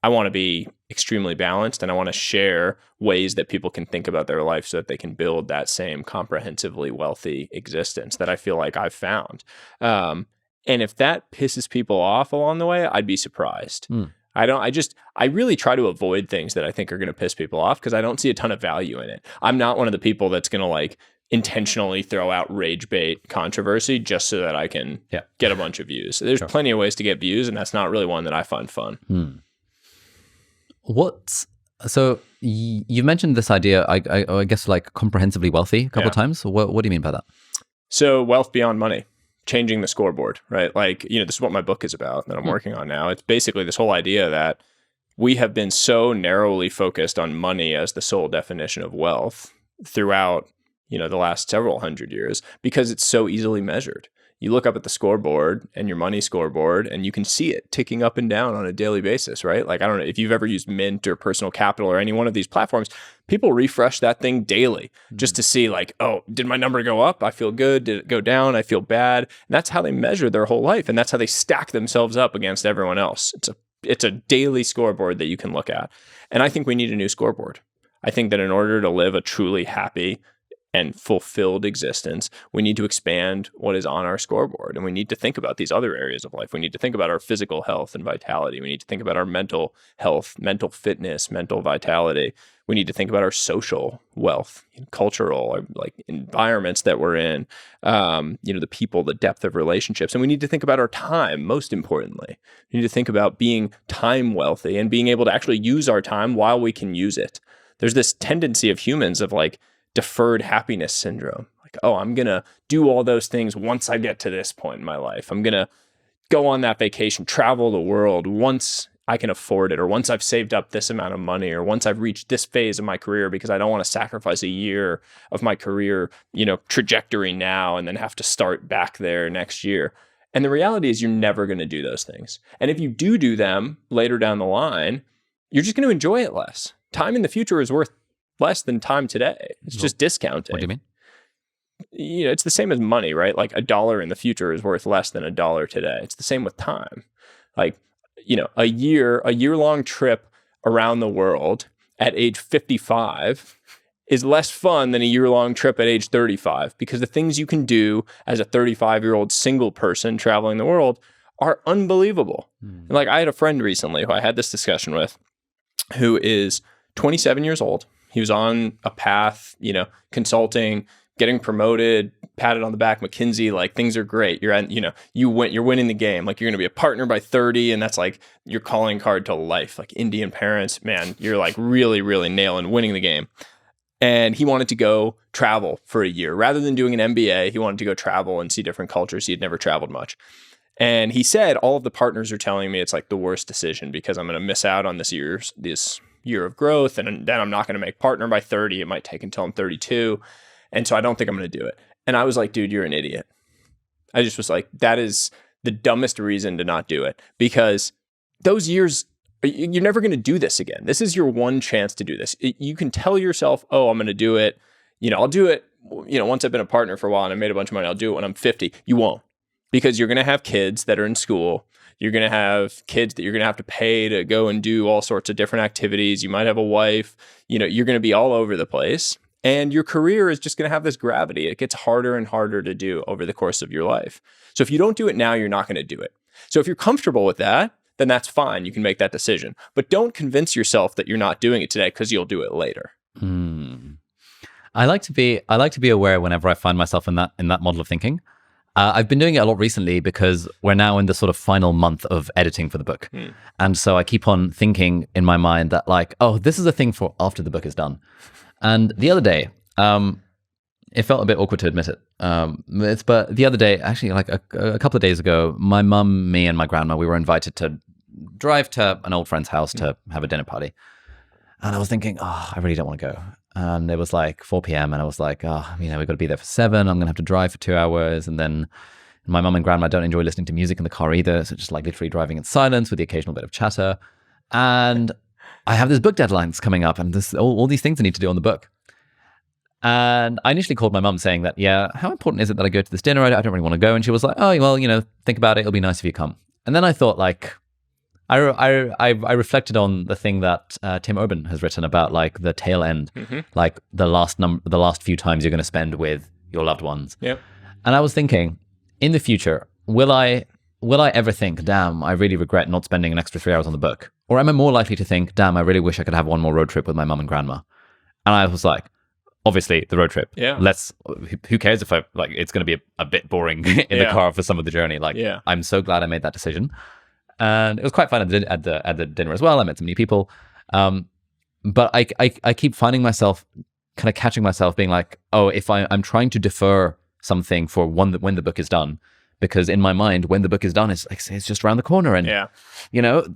I want to be extremely balanced, and I want to share ways that people can think about their life so that they can build that same comprehensively wealthy existence that I feel like I've found. And if that pisses people off along the way, I'd be surprised. I really try to avoid things that I think are going to piss people off because I don't see a ton of value in it. I'm not one of the people that's going to like intentionally throw out rage bait controversy just so that I can get a bunch of views. There's plenty of ways to get views, and that's not really one that I find fun. So you mentioned this idea, I guess, like comprehensively wealthy a couple of times. What do you mean by that? So wealth beyond money, changing the scoreboard, right? Like, this is what my book is about that I'm working on now. It's basically this whole idea that we have been so narrowly focused on money as the sole definition of wealth throughout, the last several hundred years because it's so easily measured. You look up at the scoreboard and your money scoreboard and you can see it ticking up and down on a daily basis, right? Like, I don't know if you've ever used Mint or Personal Capital or any one of these platforms, people refresh that thing daily just to see like, oh, did my number go up? I feel good. Did it go down? I feel bad. And that's how they measure their whole life. And that's how they stack themselves up against everyone else. It's a daily scoreboard that you can look at. And I think we need a new scoreboard. I think that in order to live a truly happy and fulfilled existence, we need to expand what is on our scoreboard. And we need to think about these other areas of life. We need to think about our physical health and vitality. We need to think about our mental health, mental fitness, mental vitality. We need to think about our social wealth, cultural, like environments that we're in, the people, the depth of relationships. And we need to think about our time, most importantly. We need to think about being time wealthy and being able to actually use our time while we can use it. There's this tendency of humans of like, deferred happiness syndrome. Like, oh, I'm going to do all those things once I get to this point in my life. I'm going to go on that vacation, travel the world once I can afford it, or once I've saved up this amount of money, or once I've reached this phase of my career, because I don't want to sacrifice a year of my career, trajectory now and then have to start back there next year. And the reality is you're never going to do those things. And if you do them later down the line, you're just going to enjoy it less. Time in the future is worth less than time today. It's just discounting. What do you mean? It's the same as money, right? Like $1 in the future is worth less than $1 today. It's the same with time. Like, a year-long trip around the world at age 55 is less fun than a year-long trip at age 35, because the things you can do as a 35-year-old single person traveling the world are unbelievable. And like, I had a friend recently who I had this discussion with, who is 27 years old. He was on a path, consulting, getting promoted, patted on the back, McKinsey, like things are great. You're at, you're winning the game. Like, you're going to be a partner by 30, and that's like your calling card to life. Like, Indian parents, man, you're like really, really winning the game. And he wanted to go travel for a year. Rather than doing an MBA, he wanted to go travel and see different cultures. He had never traveled much. And he said, all of the partners are telling me it's like the worst decision, because I'm going to miss out on this year of growth. And then I'm not going to make partner by 30. It might take until I'm 32. And so I don't think I'm going to do it. And I was like, dude, you're an idiot. I just was like, that is the dumbest reason to not do it, because those years, you're never going to do this again. This is your one chance to do this. You can tell yourself, oh, I'm going to do it. I'll do it, once I've been a partner for a while and I made a bunch of money, I'll do it when I'm 50. You won't, because you're going to have kids that are in school. You're going to have kids that you're going to have to pay to go and do all sorts of different activities. You might have a wife. You're going to be all over the place. And your career is just going to have this gravity. It gets harder and harder to do over the course of your life. So if you don't do it now, you're not going to do it. So if you're comfortable with that, then that's fine. You can make that decision. But don't convince yourself that you're not doing it today, because you'll do it later. I like to be aware whenever I find myself in that model of thinking. I've been doing it a lot recently, because we're now in the sort of final month of editing for the book. And so I keep on thinking in my mind that, like, oh, this is a thing for after the book is done. And the other day, it felt a bit awkward to admit it. But the other day, actually, like a couple of days ago, my mum, me, and my grandma, we were invited to drive to an old friend's house to have a dinner party. And I was thinking, oh, I really don't want to go. And it was like 4 p.m. and I was like, oh, we've got to be there for 7. I'm going to have to drive for 2 hours. And then my mum and grandma don't enjoy listening to music in the car either. So just like literally driving in silence with the occasional bit of chatter. And I have this book deadlines coming up, and all these things I need to do on the book. And I initially called my mum saying that, yeah, how important is it that I go to this dinner? I don't really want to go. And she was like, oh, well, think about it. It'll be nice if you come. And then I thought, like, I reflected on the thing that Tim Urban has written about, like, the tail end, like the last few times you're going to spend with your loved ones. Yep. And I was thinking, in the future, will I ever think, damn, I really regret not spending an extra 3 hours on the book? Or am I more likely to think, damn, I really wish I could have one more road trip with my mum and grandma? And I was like, obviously the road trip. Yeah. Who cares if it's going to be a bit boring in the car for some of the journey. Like, I'm so glad I made that decision. And it was quite fun at the dinner as well. I met some new people. But I keep finding myself kind of catching myself being like, oh, if I'm trying to defer something for when the book is done, because in my mind, when the book is done, it's just around the corner, and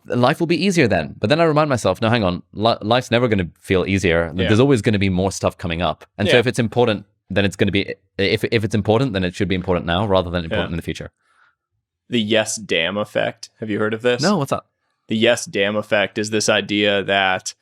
life will be easier then. But then I remind myself, no, hang on, life's never going to feel easier. There's always going to be more stuff coming up, and so if it's important, then it's going to be. If it's important, then it should be important now rather than important in the future. The yes damn effect. Have you heard of this? No, what's that? The yes damn effect is this idea that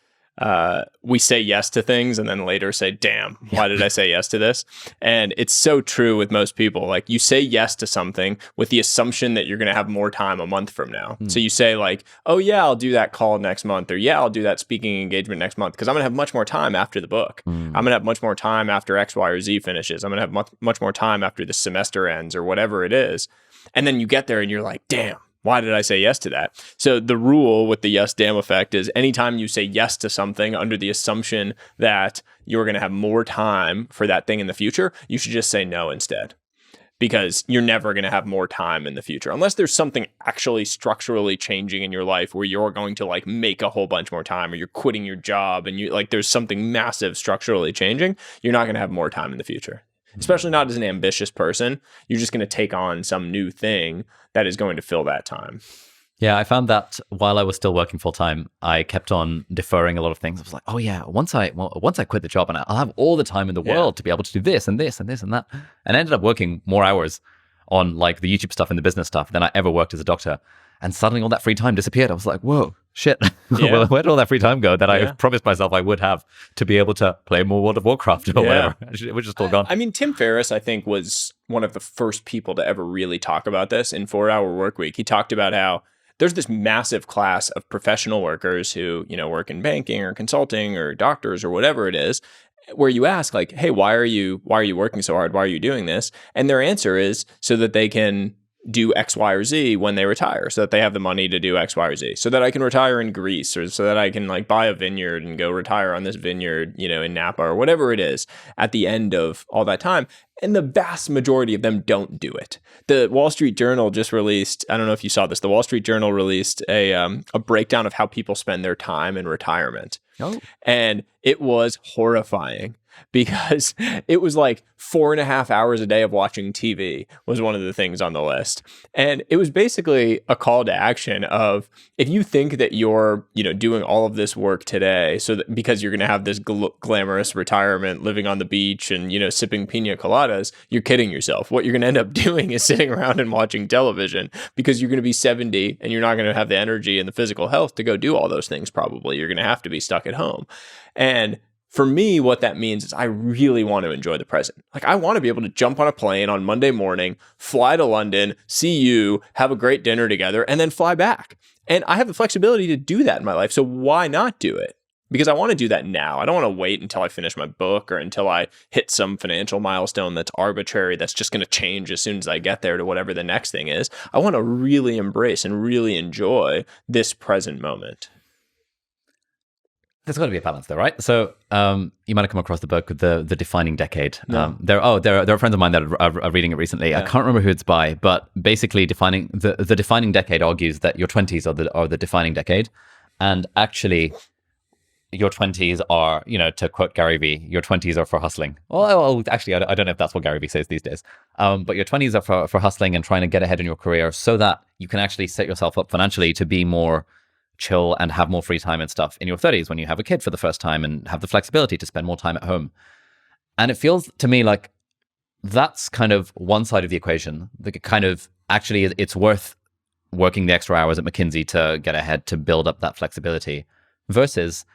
we say yes to things and then later say, damn, why did I say yes to this? And it's so true with most people. Like, you say yes to something with the assumption that you're going to have more time a month from now. So you say like, oh yeah, I'll do that call next month, or yeah, I'll do that speaking engagement next month, because I'm going to have much more time after the book. I'm going to have much more time after X, Y, or Z finishes. I'm going to have much more time after the semester ends, or whatever it is. And then you get there and you're like, damn, why did I say yes to that? So the rule with the yes damn effect is anytime you say yes to something under the assumption that you're going to have more time for that thing in the future, you should just say no instead, because you're never going to have more time in the future unless there's something actually structurally changing in your life where you're going to like make a whole bunch more time, or you're quitting your job and you like there's something massive structurally changing. You're not going to have more time in the future. Especially not as an ambitious person. You're just going to take on some new thing that is going to fill that time. Yeah, I found that while I was still working full time, I kept on deferring a lot of things. I was like, oh yeah, once I quit the job, and I'll have all the time in the world to be able to do this and this and this and that. And I ended up working more hours on like the YouTube stuff and the business stuff than I ever worked as a doctor. And suddenly all that free time disappeared. I was like, whoa, shit. Where did all that free time go that I promised myself I would have to be able to play more World of Warcraft or whatever? It was just all gone. I mean, Tim Ferriss, I think, was one of the first people to ever really talk about this in 4 Hour Workweek. He talked about how there's this massive class of professional workers who, work in banking or consulting or doctors or whatever it is, where you ask like, hey, why are you working so hard? Why are you doing this? And their answer is so that they can do X, Y, or Z when they retire, so that they have the money to do X, Y, or Z, so that I can retire in Greece, or so that I can like buy a vineyard and go retire on this vineyard, in Napa or whatever it is at the end of all that time. And the vast majority of them don't do it. The Wall Street Journal just released, I don't know if you saw this, the Wall Street Journal released a breakdown of how people spend their time in retirement. Oh. And it was horrifying, because it was like 4.5 hours a day of watching TV was one of the things on the list. And it was basically a call to action of, if you think that you're, doing all of this work today so that because you're going to have this glamorous retirement living on the beach and, sipping pina coladas, you're kidding yourself. What you're going to end up doing is sitting around and watching television, because you're going to be 70 and you're not going to have the energy and the physical health to go do all those things. Probably you're going to have to be stuck at home. And for me, what that means is I really want to enjoy the present. Like, I want to be able to jump on a plane on Monday morning, fly to London, see you, have a great dinner together, and then fly back. And I have the flexibility to do that in my life. So why not do it? Because I want to do that now. I don't want to wait until I finish my book or until I hit some financial milestone that's arbitrary, that's just going to change as soon as I get there to whatever the next thing is. I want to really embrace and really enjoy this present moment. There's got to be a balance though, right? So you might have come across the book, The Defining Decade. No. There are friends of mine that are reading it recently. Yeah. I can't remember who it's by, but basically the Defining Decade argues that your 20s are the defining decade. And actually, your 20s are, to quote Gary Vee, your 20s are for hustling. Well, actually, I don't know if that's what Gary Vee says these days. But your 20s are for hustling and trying to get ahead in your career so that you can actually set yourself up financially to be more chill and have more free time and stuff in your 30s when you have a kid for the first time and have the flexibility to spend more time at home. And it feels to me like that's kind of one side of the equation. The kind of actually it's worth working the extra hours at McKinsey to get ahead, to build up that flexibility, versus,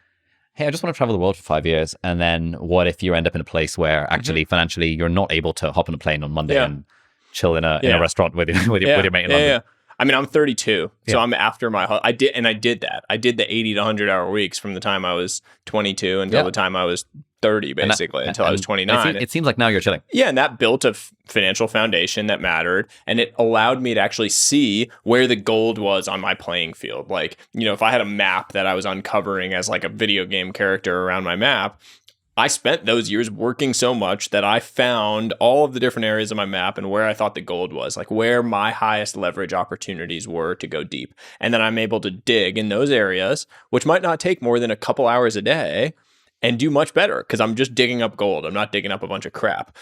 hey, I just want to travel the world for 5 years. And then what if you end up in a place where actually financially you're not able to hop on a plane on Monday and chill in a restaurant with your mate in London? Yeah. I mean, I'm 32, so I'm after my. I did that. I did the 80 to 100 hour weeks from the time I was 22 until the time I was 30, basically, until I was 29. It seems like now you're chilling. Yeah, and that built a financial foundation that mattered, and it allowed me to actually see where the gold was on my playing field. Like, if I had a map that I was uncovering as like a video game character around my map, I spent those years working so much that I found all of the different areas of my map and where I thought the gold was, like where my highest leverage opportunities were to go deep. And then I'm able to dig in those areas, which might not take more than a couple hours a day, and do much better because I'm just digging up gold. I'm not digging up a bunch of crap.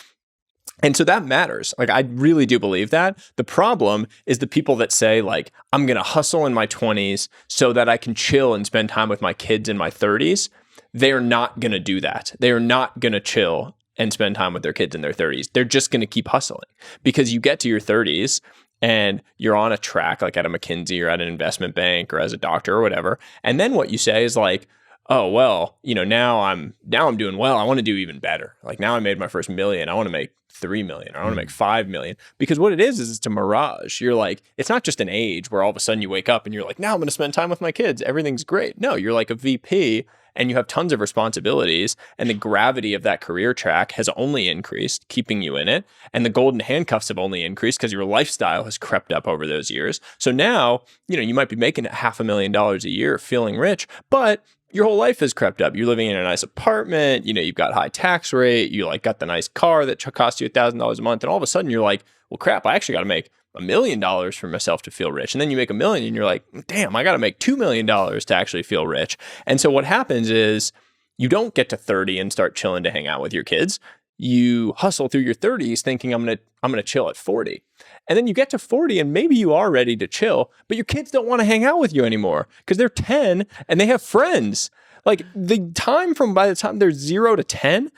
And so that matters. Like, I really do believe that. The problem is the people that say, like, I'm going to hustle in my 20s so that I can chill and spend time with my kids in my 30s. They are not going to do that. They are not going to chill and spend time with their kids in their 30s. They're just going to keep hustling, because you get to your 30s and you're on a track, like at a McKinsey or at an investment bank or as a doctor or whatever. And then what you say is like, oh, well, now I'm doing well. I want to do even better. Like, now I made my first $1 million. I want to make 3 million. I want to make 5 million. Because what it is it's a mirage. You're like, it's not just an age where all of a sudden you wake up and you're like, now I'm going to spend time with my kids. Everything's great. No, you're like a VP and you have tons of responsibilities, and the gravity of that career track has only increased, keeping you in it. And the golden handcuffs have only increased because your lifestyle has crept up over those years. So now, you might be making $500,000 a year, feeling rich, but your whole life has crept up. You're living in a nice apartment, you've got high tax rate, you like got the nice car that costs you $1,000 a month. And all of a sudden you're like, well, crap, I actually got to make $1 million for myself to feel rich. And then you make $1 million and you're like, damn, I got to make $2 million to actually feel rich. And so what happens is you don't get to 30 and start chilling to hang out with your kids. You hustle through your 30s thinking I'm going to chill at 40. And then you get to 40 and maybe you are ready to chill, but your kids don't want to hang out with you anymore because they're 10 and they have friends. Like, by the time they're 0 to 10,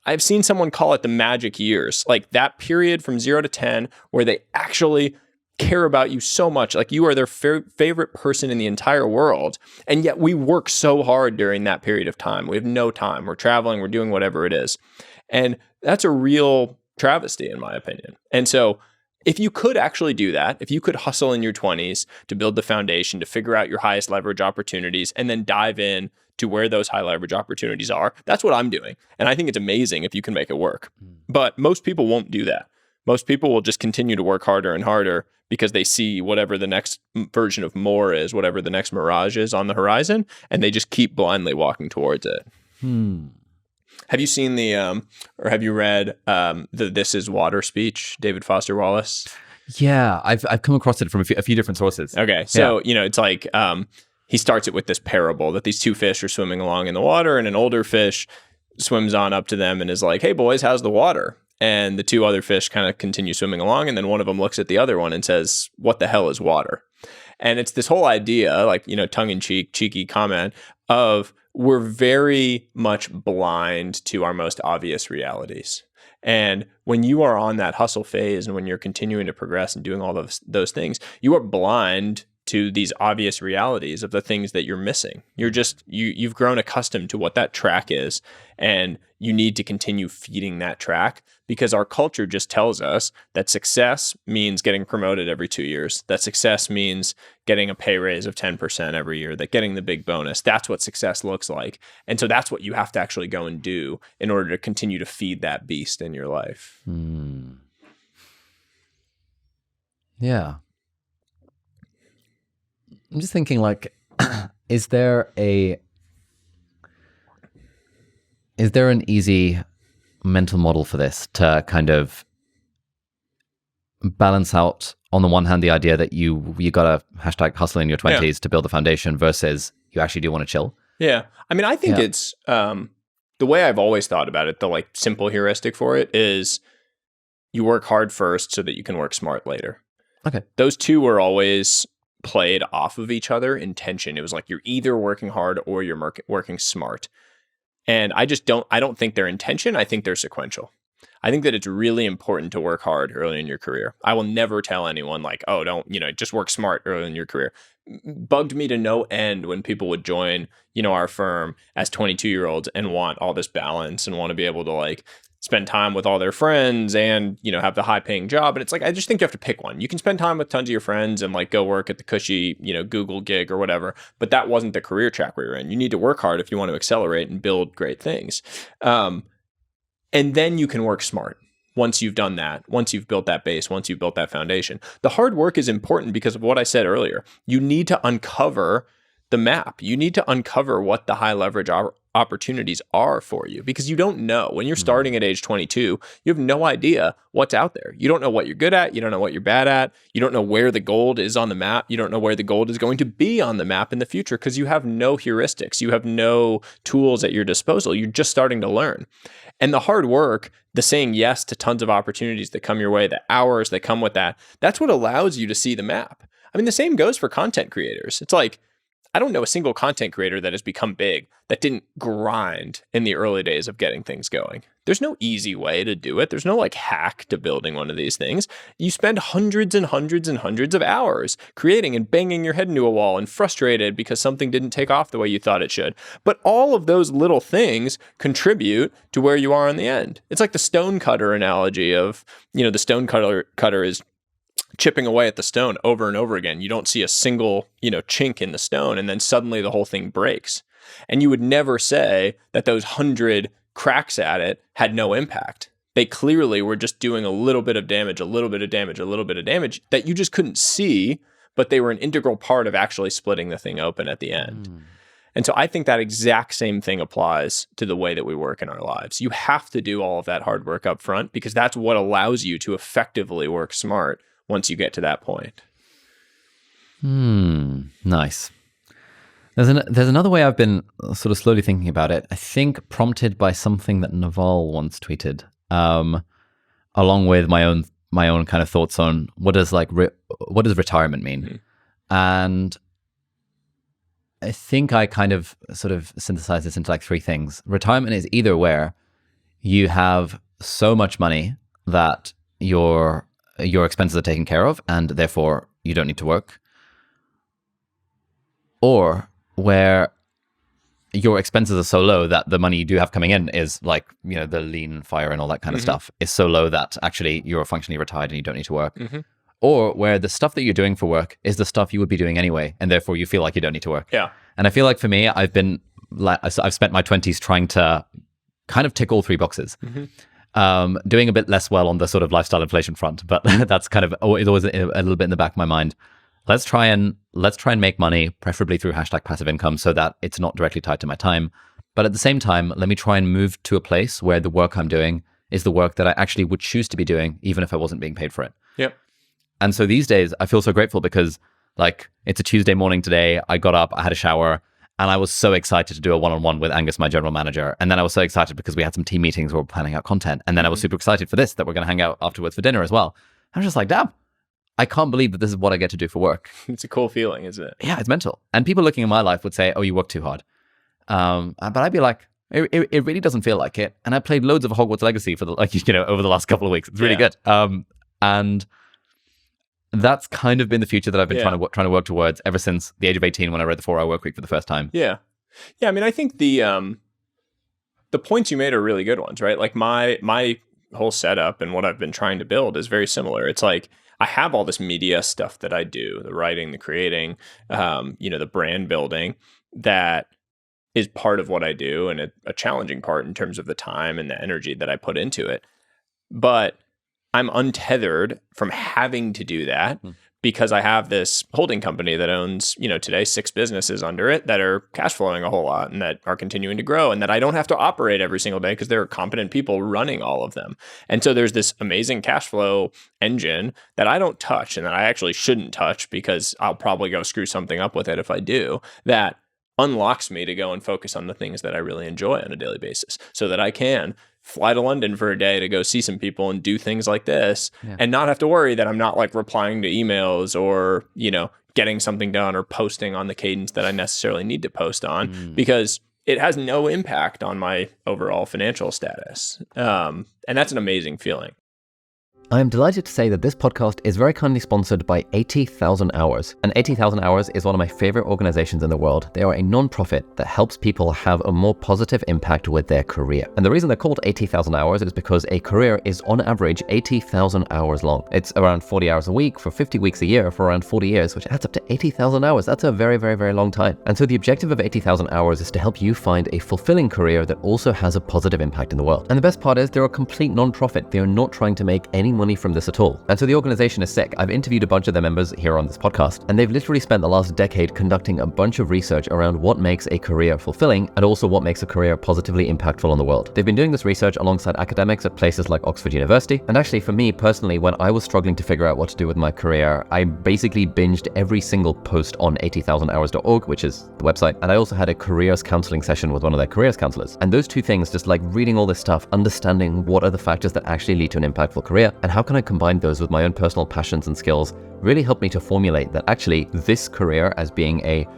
I've seen someone call it the magic years, like that period from 0 to 10 where they actually care about you so much. Like, you are their favorite person in the entire world. And yet we work so hard during that period of time. We have no time. We're traveling, we're doing whatever it is. And that's a real travesty, in my opinion. And so If you could actually do that, if you could hustle in your 20s to build the foundation, to figure out your highest leverage opportunities, and then dive in to where those high leverage opportunities are, that's what I'm doing. And I think it's amazing if you can make it work. But most people won't do that. Most people will just continue to work harder and harder because they see whatever the next version of more is, whatever the next mirage is on the horizon, and they just keep blindly walking towards it. Have you seen or have you read the This Is Water speech, David Foster Wallace? Yeah, I've come across it from a few different sources. Okay, so, it's like he starts it with this parable that these two fish are swimming along in the water, and an older fish swims on up to them and is like, "Hey, boys, how's the water?" And the two other fish kind of continue swimming along, and then one of them looks at the other one and says, "What the hell is water?" And it's this whole idea, like, tongue-in-cheek, cheeky comment of we're very much blind to our most obvious realities. And when you are on that hustle phase and when you're continuing to progress and doing all those things, you are blind to these obvious realities of the things that you're missing. You're just, you've grown accustomed to what that track is, and you need to continue feeding that track because our culture just tells us that success means getting promoted every 2 years, that success means getting a pay raise of 10% every year, that getting the big bonus, that's what success looks like. And so that's what you have to actually go and do in order to continue to feed that beast in your life. Yeah. I'm just thinking, like, is there an easy mental model for this to kind of balance out, on the one hand, the idea that you got to #hustle in your 20s to build the foundation versus you actually do want to chill? Yeah. I mean, I think it's the way I've always thought about it, the like simple heuristic for it is you work hard first so that you can work smart later. Okay. Those two were always played off of each other in tension. It was like you're either working hard or you're working smart. And I don't think they're in tension. I think they're sequential. I think that it's really important to work hard early in your career. I will never tell anyone like, oh, don't, just work smart early in your career. Bugged me to no end when people would join, our firm as 22-year-olds and want all this balance and want to be able to like spend time with all their friends and, have the high paying job. And it's like, I just think you have to pick one. You can spend time with tons of your friends and like go work at the cushy, Google gig or whatever, but that wasn't the career track we were in. You need to work hard if you want to accelerate and build great things. And then you can work smart. Once you've done that, once you've built that base, once you've built that foundation, the hard work is important because of what I said earlier. You need to uncover the map. You need to uncover what the high leverage opportunities are for you because you don't know. When you're starting at age 22, you have no idea what's out there. You don't know what you're good at. You don't know what you're bad at. You don't know where the gold is on the map. You don't know where the gold is going to be on the map in the future because you have no heuristics. You have no tools at your disposal. You're just starting to learn. And the hard work, the saying yes to tons of opportunities that come your way, the hours that come with that, that's what allows you to see the map. I mean, the same goes for content creators. It's like, I don't know a single content creator that has become big that didn't grind in the early days of getting things going. There's no easy way to do it. There's no like hack to building one of these things. You spend hundreds and hundreds and hundreds of hours creating and banging your head into a wall and frustrated because something didn't take off the way you thought it should. But all of those little things contribute to where you are in the end. It's like the stone cutter analogy of, the stone cutter is chipping away at the stone over and over again. You don't see a single, chink in the stone, and then suddenly the whole thing breaks. And you would never say that those 100 cracks at it had no impact. They clearly were just doing a little bit of damage, a little bit of damage, a little bit of damage that you just couldn't see, but they were an integral part of actually splitting the thing open at the end. And so I think that exact same thing applies to the way that we work in our lives. You have to do all of that hard work up front because that's what allows you to effectively work smart once you get to that point. Nice. There's another way I've been sort of slowly thinking about it. I think prompted by something that Naval once tweeted, along with my own kind of thoughts on what does retirement mean, and I think I kind of sort of synthesize this into like three things. Retirement is either where you have so much money that your expenses are taken care of and therefore you don't need to work, or where your expenses are so low that the money you do have coming in is like, the lean fire and all that kind of stuff is so low that actually you're functionally retired and you don't need to work. Or where the stuff that you're doing for work is the stuff you would be doing anyway, and therefore you feel like you don't need to work. Yeah. And I feel like for me, I've spent my 20s trying to kind of tick all three boxes. Doing a bit less well on the sort of lifestyle inflation front, but that's kind of always a little bit in the back of my mind. Let's try and make money, preferably through #passive income, so that it's not directly tied to my time. But at the same time, let me try and move to a place where the work I'm doing is the work that I actually would choose to be doing, even if I wasn't being paid for it. Yep. And so these days, I feel so grateful because, like, it's a Tuesday morning today. I got up, I had a shower, and I was so excited to do a one-on-one with Angus, my general manager. And then I was so excited because we had some team meetings where we're planning out content. And then I was super excited for this, that we're going to hang out afterwards for dinner as well. I was just like, damn, I can't believe that this is what I get to do for work. It's a cool feeling, isn't it? Yeah, it's mental. And people looking at my life would say, oh, you work too hard. But I'd be like, it really doesn't feel like it. And I played loads of Hogwarts Legacy for over the last couple of weeks. It's really good. And that's kind of been the future that I've been trying to work towards ever since the age of 18 when I read the 4-Hour Workweek for the first time. Yeah. I mean, I think the points you made are really good ones, right? Like my whole setup and what I've been trying to build is very similar. It's like I have all this media stuff that I do, the writing, the creating, the brand building that is part of what I do, and a challenging part in terms of the time and the energy that I put into it. But I'm untethered from having to do that because I have this holding company that owns, today 6 businesses under it that are cash flowing a whole lot and that are continuing to grow, and that I don't have to operate every single day because there are competent people running all of them. And so there's this amazing cash flow engine that I don't touch and that I actually shouldn't touch because I'll probably go screw something up with it if I do, that unlocks me to go and focus on the things that I really enjoy on a daily basis so that I can fly to London for a day to go see some people and do things like this and not have to worry that I'm not like replying to emails or, getting something done or posting on the cadence that I necessarily need to post on because it has no impact on my overall financial status. And that's an amazing feeling. I am delighted to say that this podcast is very kindly sponsored by 80,000 Hours. And 80,000 Hours is one of my favorite organizations in the world. They are a non-profit that helps people have a more positive impact with their career. And the reason they're called 80,000 Hours is because a career is on average 80,000 hours long. It's around 40 hours a week for 50 weeks a year for around 40 years, which adds up to 80,000 hours. That's a very, very, very long time. And so the objective of 80,000 Hours is to help you find a fulfilling career that also has a positive impact in the world. And the best part is they're a complete non-profit. They are not trying to make any money from this at all. And so the organization is sick. I've interviewed a bunch of their members here on this podcast, and they've literally spent the last decade conducting a bunch of research around what makes a career fulfilling and also what makes a career positively impactful on the world. They've been doing this research alongside academics at places like Oxford University. And actually for me personally, when I was struggling to figure out what to do with my career, I basically binged every single post on 80,000hours.org, which is the website. And I also had a careers counseling session with one of their careers counselors. And those two things, just like reading all this stuff, understanding what are the factors that actually lead to an impactful career and how can I combine those with my own personal passions and skills, really helped me to formulate that actually this career as being a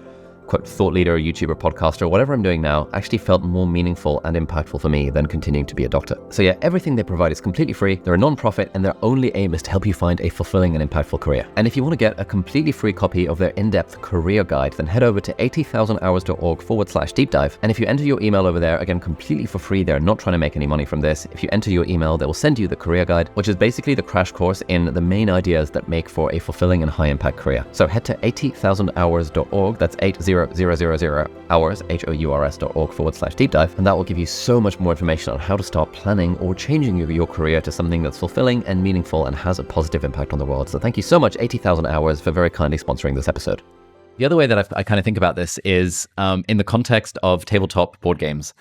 quote thought leader, YouTuber, podcaster, whatever I'm doing now, actually felt more meaningful and impactful for me than continuing to be a doctor. So yeah, everything they provide is completely free. They're a non-profit and their only aim is to help you find a fulfilling and impactful career. And if you want to get a completely free copy of their in-depth career guide, then head over to 80,000hours.org/deep dive. And if you enter your email over there, again, completely for free, they're not trying to make any money from this. If you enter your email, they will send you the career guide, which is basically the crash course in the main ideas that make for a fulfilling and high impact career. So head to 80,000hours.org, that's 80,000 hours, HOURS.org/deep dive, and that will give you so much more information on how to start planning or changing your career to something that's fulfilling and meaningful and has a positive impact on the world. So thank you so much, 80,000 Hours, for very kindly sponsoring this episode. The other way that I kind of think about this is in the context of tabletop board games.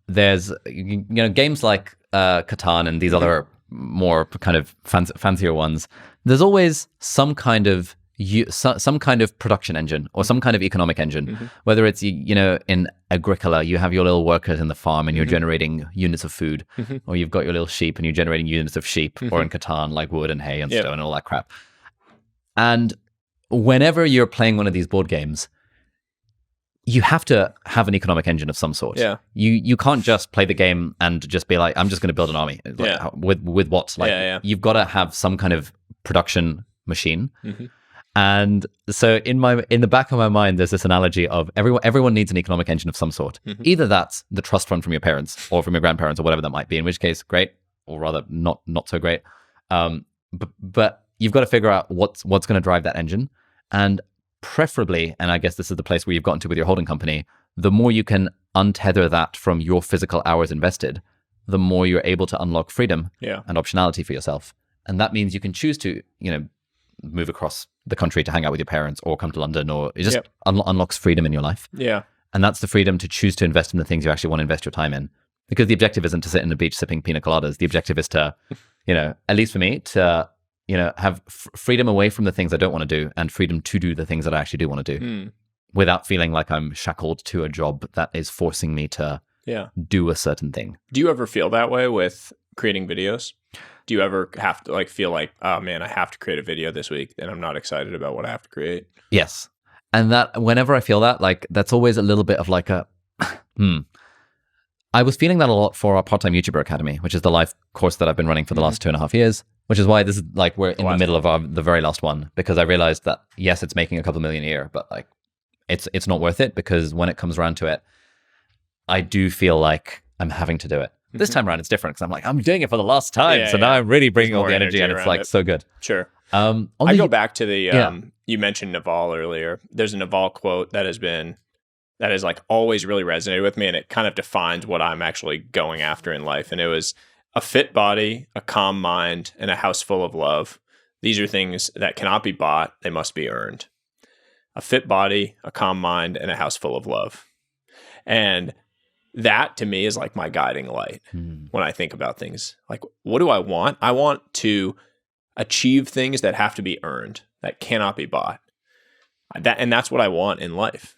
There's games like Catan and these other more kind of fancier ones. There's always some kind of production engine or some kind of economic engine, whether it's, in Agricola, you have your little workers in the farm and you're generating units of food, or you've got your little sheep and you're generating units of sheep, or in Catan, like wood and hay and stone and all that crap. And whenever you're playing one of these board games, you have to have an economic engine of some sort. Yeah. You can't just play the game and just be like, I'm just going to build an army. With what? You've got to have some kind of production machine. And so in the back of my mind, there's this analogy of everyone needs an economic engine of some sort. Either that's the trust fund from your parents or from your grandparents or whatever that might be, in which case, great, or rather not so great. But you've got to figure out what's going to drive that engine. And preferably, and I guess this is the place where you've gotten to with your holding company, the more you can untether that from your physical hours invested, the more you're able to unlock freedom and optionality for yourself. And that means you can choose to, move across the country to hang out with your parents or come to London, or it just unlocks freedom in your life. Yeah. And that's the freedom to choose to invest in the things you actually want to invest your time in. Because the objective isn't to sit on the beach sipping pina coladas. The objective is to, at least for me, to, have freedom away from the things I don't want to do and freedom to do the things that I actually do want to do without feeling like I'm shackled to a job that is forcing me to do a certain thing. Do you ever feel that way with creating videos? Do you ever have to feel like, oh man, I have to create a video this week and I'm not excited about what I have to create? Yes. And that whenever I feel that, that's always a little bit of I was feeling that a lot for our part-time YouTuber Academy, which is the live course that I've been running for the last 2.5 years, which is why this is we're in the middle of the very last one, because I realized that yes, it's making a couple million a year, but it's not worth it, because when it comes around to it, I do feel like I'm having to do it. This time around, it's different because I'm doing it for the last time. So now I'm really bringing all the energy and it's so good. Sure. I go back to the, you mentioned Naval earlier. There's a Naval quote that has always really resonated with me, and it kind of defines what I'm actually going after in life. And it was a fit body, a calm mind, and a house full of love. These are things that cannot be bought. They must be earned. A fit body, a calm mind, and a house full of love. And that to me is my guiding light when I think about things. What do I want? I want to achieve things that have to be earned, that cannot be bought. And that's what I want in life.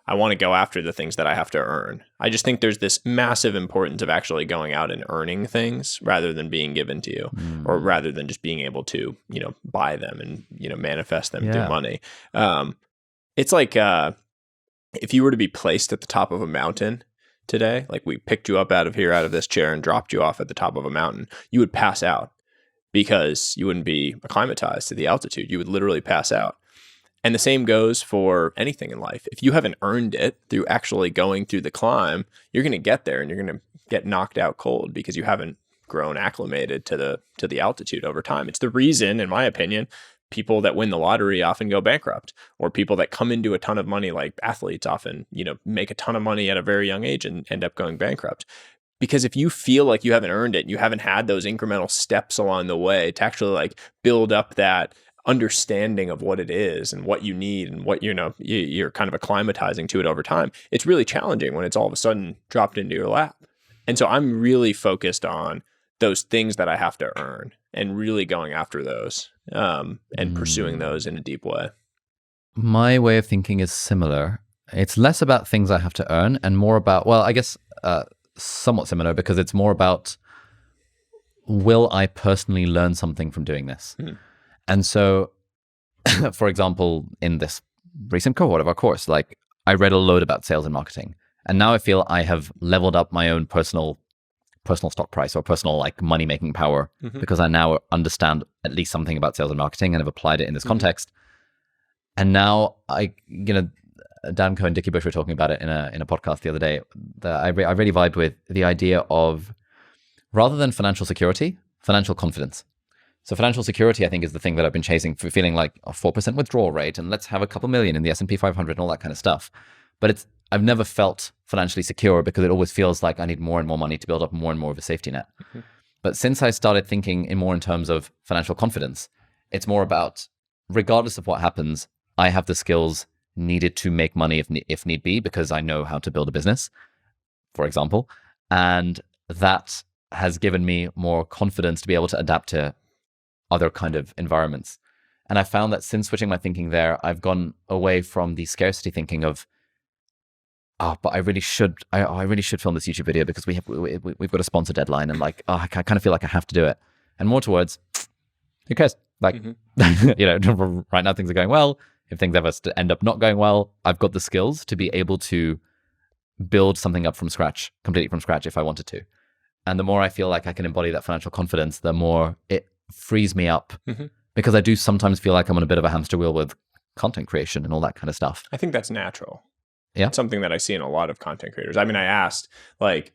I want to go after the things that I have to earn. I just think there's this massive importance of actually going out and earning things rather than being given to you, or rather than just being able to, buy them and, manifest them through money. It's if you were to be placed at the top of a mountain today, we picked you up out of this chair and dropped you off at the top of a mountain, you would pass out because you wouldn't be acclimatized to the altitude. You would literally pass out. And the same goes for anything in life. If you haven't earned it through actually going through the climb, you're going to get there and you're going to get knocked out cold because you haven't grown acclimated to the altitude over time. It's the reason, in my opinion, people that win the lottery often go bankrupt, or people that come into a ton of money, like athletes often, make a ton of money at a very young age and end up going bankrupt. Because if you feel like you haven't earned it, you haven't had those incremental steps along the way to actually build up that understanding of what it is and what you need and what, you're kind of acclimatizing to it over time, it's really challenging when it's all of a sudden dropped into your lap. And so I'm really focused on those things that I have to earn and really going after those and pursuing those in a deep way. My way of thinking is similar. It's less about things I have to earn and more about, I guess somewhat similar, because it's more about, will I personally learn something from doing this? And so, for example, in this recent cohort of our course, I read a load about sales and marketing, and now I feel I have leveled up my own personal stock price or personal money-making power, because I now understand at least something about sales and marketing and have applied it in this context. And now Dan Cohen and Dickie Bush were talking about it in a podcast the other day, that I really vibed with the idea of, rather than financial security, financial confidence. So financial security, I think, is the thing that I've been chasing, for feeling like a 4% withdrawal rate and let's have a couple million in the S&P 500 and all that kind of stuff. But I've never felt financially secure, because it always feels like I need more and more money to build up more and more of a safety net. But since I started thinking more in terms of financial confidence, it's more about, regardless of what happens, I have the skills needed to make money if need be, because I know how to build a business, for example. And that has given me more confidence to be able to adapt to other kind of environments. And I found that since switching my thinking there, I've gone away from the scarcity thinking of, but I really should film this YouTube video because we've got a sponsor deadline, and I kind of feel like I have to do it. And more towards, who cares? Right now things are going well. If things ever end up not going well, I've got the skills to be able to build something up completely from scratch if I wanted to. And the more I feel like I can embody that financial confidence, the more it frees me up because I do sometimes feel like I'm on a bit of a hamster wheel with content creation and all that kind of stuff. I think that's natural. Yeah. It's something that I see in a lot of content creators. I mean, I asked like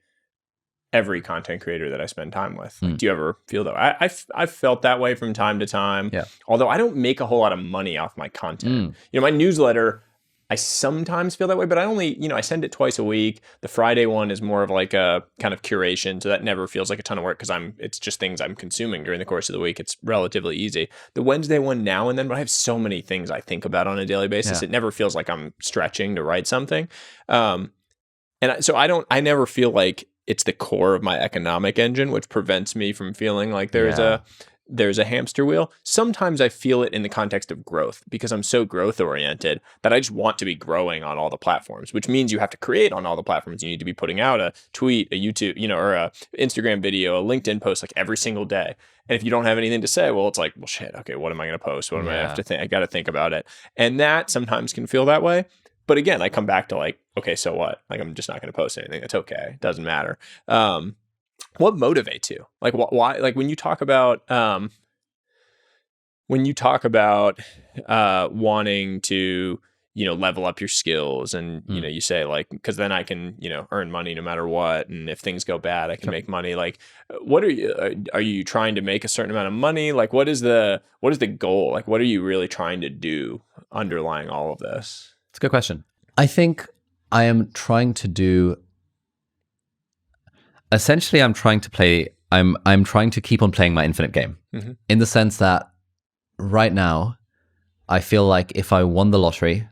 every content creator that I spend time with, like, do you ever feel that way? I've felt that way from time to time. Yeah. Although I don't make a whole lot of money off my content. You know, my newsletter, I sometimes feel that way, but I only, you know, I send it twice a week. The Friday one is more of like a kind of curation. So that never feels like a ton of work because it's just things I'm consuming during the course of the week. It's relatively easy. The Wednesday one now and then, but I have so many things I think about on a daily basis. It never feels like I'm stretching to write something. So I never feel like it's the core of my economic engine, which prevents me from feeling like there's a hamster wheel. Sometimes I feel it in the context of growth because I'm so growth oriented that I just want to be growing on all the platforms, which means you have to create on all the platforms. You need to be putting out a tweet, a YouTube, you know, or a Instagram video, a LinkedIn post like every single day. And if you don't have anything to say, well, it's like, well, shit, okay, what am I going to post? What am I have to think? I got to think about it. And that sometimes can feel that way. But again, I come back to like, okay, so what? Like, I'm just not going to post anything. It's okay. It doesn't matter. What motivates you? Like, why? Like, when you talk about wanting to, you know, level up your skills, and you know, you say like, because then I can, you know, earn money no matter what, and if things go bad, I can make money. Like, what are you trying to make a certain amount of money? Like, what is the goal? Like, what are you really trying to do underlying all of this? It's a good question. I think I am trying to do. Essentially, I'm trying to keep on playing my infinite game, in the sense that right now, I feel like if I won the lottery,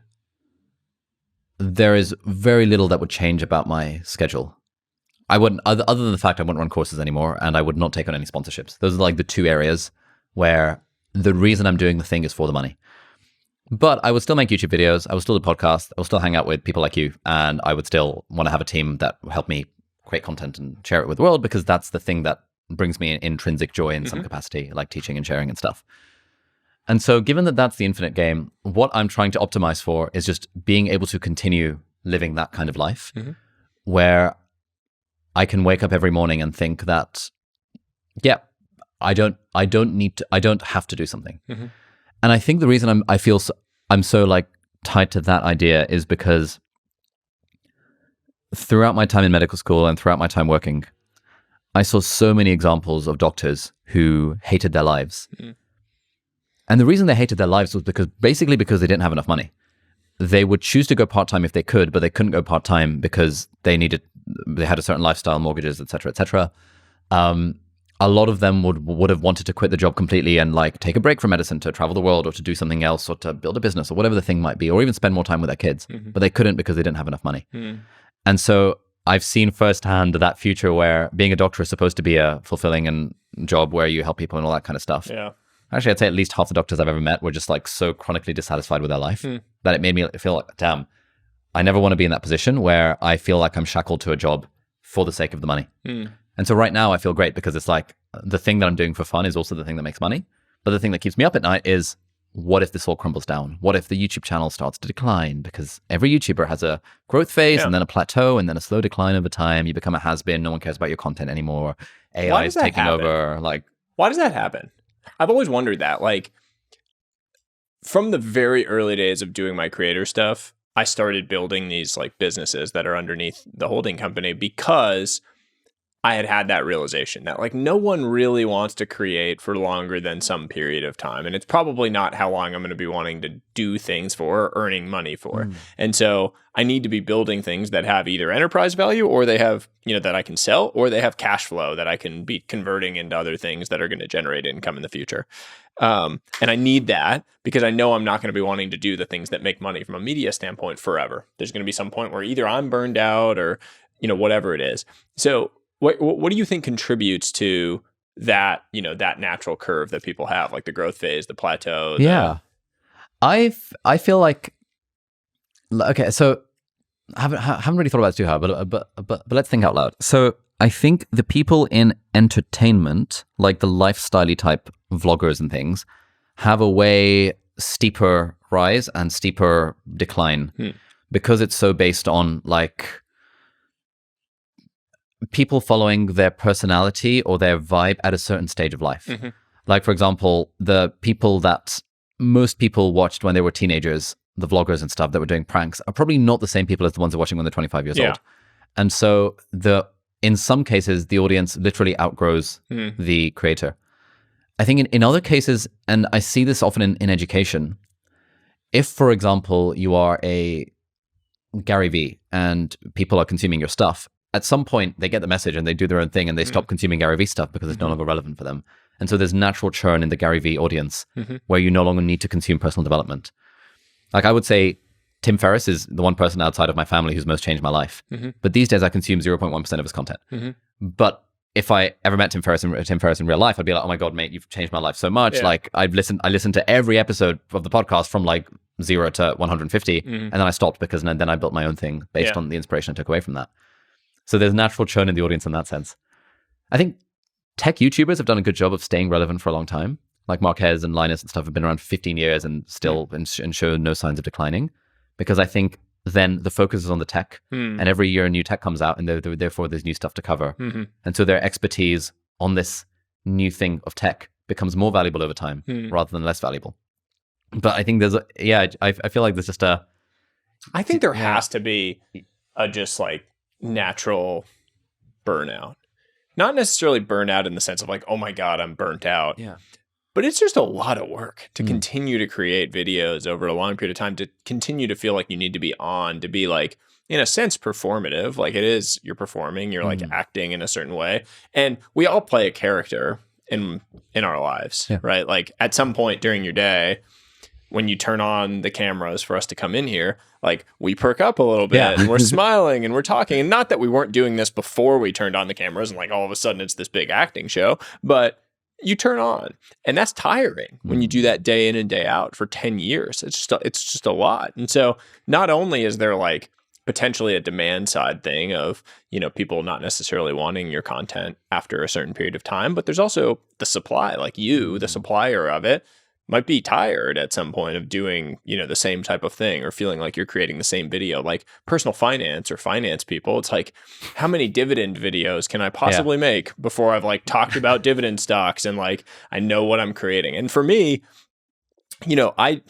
there is very little that would change about my schedule. I wouldn't, other than the fact I wouldn't run courses anymore, and I would not take on any sponsorships. Those are like the two areas where the reason I'm doing the thing is for the money. But I would still make YouTube videos. I would still do podcasts. I would still hang out with people like you, and I would still want to have a team that will help me create content and share it with the world, because that's the thing that brings me intrinsic joy in some capacity, like teaching and sharing and stuff. And so given that that's the infinite game, what I'm trying to optimize for is just being able to continue living that kind of life where I can wake up every morning and think that, yeah, I don't have to do something. And I think the reason I'm so like tied to that idea is because throughout my time in medical school and throughout my time working, I saw so many examples of doctors who hated their lives. And the reason they hated their lives was because they didn't have enough money. They would choose to go part-time if they could, but they couldn't go part-time because they had a certain lifestyle, mortgages, et cetera, et cetera. A lot of them would have wanted to quit the job completely and like take a break from medicine to travel the world or to do something else or to build a business or whatever the thing might be, or even spend more time with their kids, but they couldn't because they didn't have enough money. And so I've seen firsthand that future where being a doctor is supposed to be a fulfilling job where you help people and all that kind of stuff. Yeah. Actually, I'd say at least half the doctors I've ever met were just like so chronically dissatisfied with their life that it made me feel like, damn, I never want to be in that position where I feel like I'm shackled to a job for the sake of the money. And so right now I feel great because it's like the thing that I'm doing for fun is also the thing that makes money. But the thing that keeps me up at night is, what if this all crumbles down? What if the YouTube channel starts to decline? Because every YouTuber has a growth phase and then a plateau and then a slow decline over time. You become a has-been. No one cares about your content anymore. AI is taking over. Like, why does that happen? I've always wondered that. Like, from the very early days of doing my creator stuff, I started building these like businesses that are underneath the holding company because I had that realization that like no one really wants to create for longer than some period of time. And it's probably not how long I'm going to be wanting to do things for or earning money for. And so I need to be building things that have either enterprise value or they have, you know, that I can sell, or they have cash flow that I can be converting into other things that are going to generate income in the future. And I need that because I know I'm not going to be wanting to do the things that make money from a media standpoint forever. There's going to be some point where either I'm burned out or, you know, whatever it is. So what do you think contributes to that, you know, that natural curve that people have, like the growth phase, the plateau? I feel like, okay, so I haven't really thought about this too hard, but let's think out loud. So I think the people in entertainment, like the lifestyle-y type vloggers and things, have a way steeper rise and steeper decline because it's so based on like people following their personality or their vibe at a certain stage of life. Like, for example, the people that most people watched when they were teenagers, the vloggers and stuff that were doing pranks, are probably not the same people as the ones who are watching when they're 25 years old. And so in some cases, the audience literally outgrows the creator. I think in other cases, and I see this often in education, if, for example, you are a Gary Vee and people are consuming your stuff, at some point they get the message and they do their own thing and they stop consuming Gary Vee stuff because it's no longer relevant for them. And so there's natural churn in the Gary Vee audience where you no longer need to consume personal development. Like, I would say Tim Ferriss is the one person outside of my family who's most changed my life. But these days I consume 0.1% of his content. But if I ever met Tim Ferriss in real life, I'd be like, oh my God, mate, you've changed my life so much. Like, I listened to every episode of the podcast from like 0 to 150. And then I stopped because then I built my own thing based on the inspiration I took away from that. So there's natural churn in the audience in that sense. I think tech YouTubers have done a good job of staying relevant for a long time. Like Marquez and Linus and stuff have been around for 15 years and still and show no signs of declining. Because I think then the focus is on the tech, and every year a new tech comes out, and therefore there's new stuff to cover. And so their expertise on this new thing of tech becomes more valuable over time rather than less valuable. But I think I feel like there's just I think there has to be a just like natural burnout. Not necessarily burnout in the sense of like, oh my God, I'm burnt out. Yeah. But it's just a lot of work to continue to create videos over a long period of time, to continue to feel like you need to be on, to be like, in a sense, performative. Like, it is, you're performing, you're like acting in a certain way. And we all play a character in our lives, right? Like, at some point during your day, when you turn on the cameras for us to come in here, like, we perk up a little bit and we're smiling and we're talking. And not that we weren't doing this before we turned on the cameras and like all of a sudden it's this big acting show, but you turn on, and that's tiring when you do that day in and day out for 10 years. It's just a lot. And so not only is there like potentially a demand side thing of, you know, people not necessarily wanting your content after a certain period of time, but there's also the supply. Like, you, the supplier of it, might be tired at some point of doing, you know, the same type of thing, or feeling like you're creating the same video. Like personal finance or finance people, it's like, how many dividend videos can I possibly make before I've like talked about dividend stocks and like I know what I'm creating? And for me, you know, I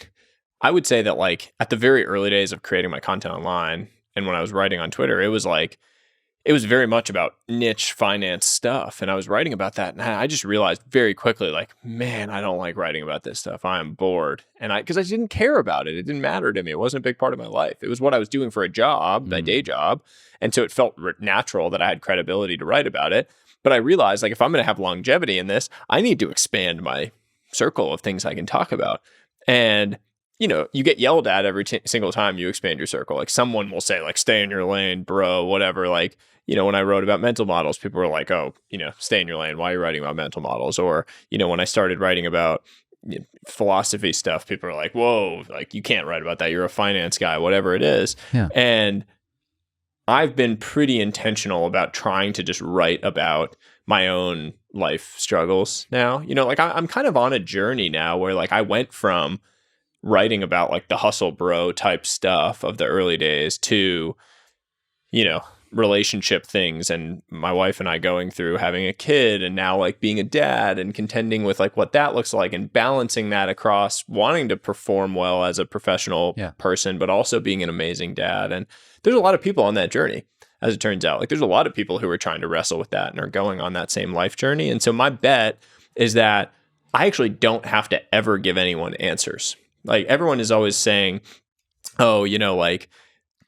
would say that like at the very early days of creating my content online and when I was writing on Twitter, it was very much about niche finance stuff. And I was writing about that. And I just realized very quickly, like, man, I don't like writing about this stuff. I am bored. And because I didn't care about it. It didn't matter to me. It wasn't a big part of my life. It was what I was doing for a job, my day job. And so it felt natural that I had credibility to write about it. But I realized, like, if I'm going to have longevity in this, I need to expand my circle of things I can talk about. And you know, you get yelled at every single time you expand your circle. Like, someone will say, like, stay in your lane, bro, whatever. Like, you know, when I wrote about mental models, people were like, oh, you know, stay in your lane. Why are you writing about mental models? Or, you know, when I started writing about philosophy stuff, people are like, whoa, like, you can't write about that. You're a finance guy, whatever it is. Yeah. And I've been pretty intentional about trying to just write about my own life struggles now. You know, like, I'm kind of on a journey now where, like, I went from writing about like the hustle bro type stuff of the early days to, you know, relationship things and my wife and I going through having a kid and now like being a dad and contending with like what that looks like and balancing that across wanting to perform well as a professional person, but also being an amazing dad. And there's a lot of people on that journey, as it turns out. Like, there's a lot of people who are trying to wrestle with that and are going on that same life journey. And so my bet is that I actually don't have to ever give anyone answers. Like, everyone is always saying, oh, you know, like,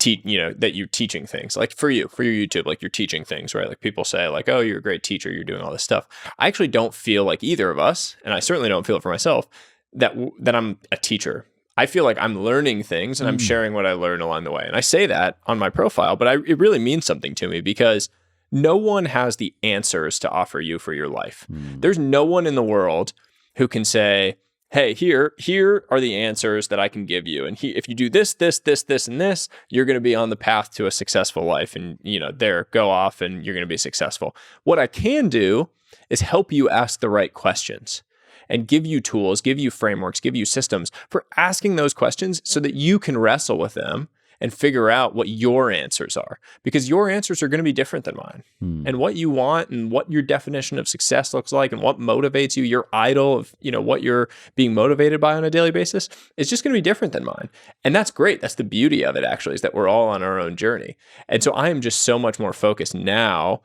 you know, that you're teaching things. Like, for your YouTube, like, you're teaching things, right? Like, people say like, oh, you're a great teacher, you're doing all this stuff. I actually don't feel like either of us, and I certainly don't feel it for myself, that I'm a teacher. I feel like I'm learning things and I'm sharing what I learn along the way. And I say that on my profile, but it really means something to me because no one has the answers to offer you for your life. There's no one in the world who can say, hey, here are the answers that I can give you. And if you do this, and this, you're going to be on the path to a successful life. And, you know, go off and you're going to be successful. What I can do is help you ask the right questions and give you tools, give you frameworks, give you systems for asking those questions so that you can wrestle with them and figure out what your answers are, because your answers are going to be different than mine. And what you want and what your definition of success looks like and what motivates you, your idol of, what you're being motivated by on a daily basis, is just going to be different than mine. And that's great. That's the beauty of it, actually, is that we're all on our own journey. And so I am just so much more focused now.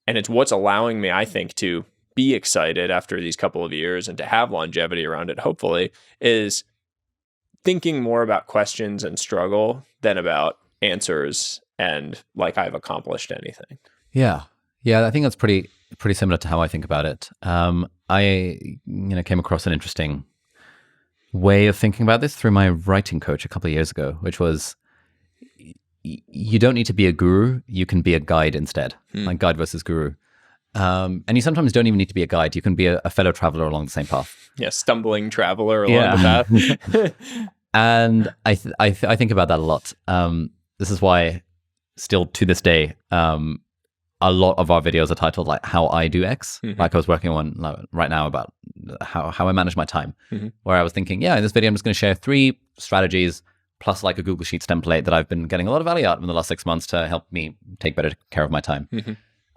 And it's what's allowing me, I think, to be excited after these couple of years and to have longevity around it, hopefully, is thinking more about questions and struggle than about answers and like I've accomplished anything. Yeah. I think that's pretty similar to how I think about it. I came across an interesting way of thinking about this through my writing coach a couple of years ago, which was you don't need to be a guru. You can be a guide instead, like guide versus guru. And you sometimes don't even need to be a guide. You can be a fellow traveler along the same path. Yeah, stumbling traveler along the path. And I think about that a lot. This is why still to this day, a lot of our videos are titled like how I do X. Like I was working on right now about how I manage my time, where I was thinking, in this video, I'm just going to share 3 strategies plus like a Google Sheets template that I've been getting a lot of value out of in the last 6 months to help me take better care of my time.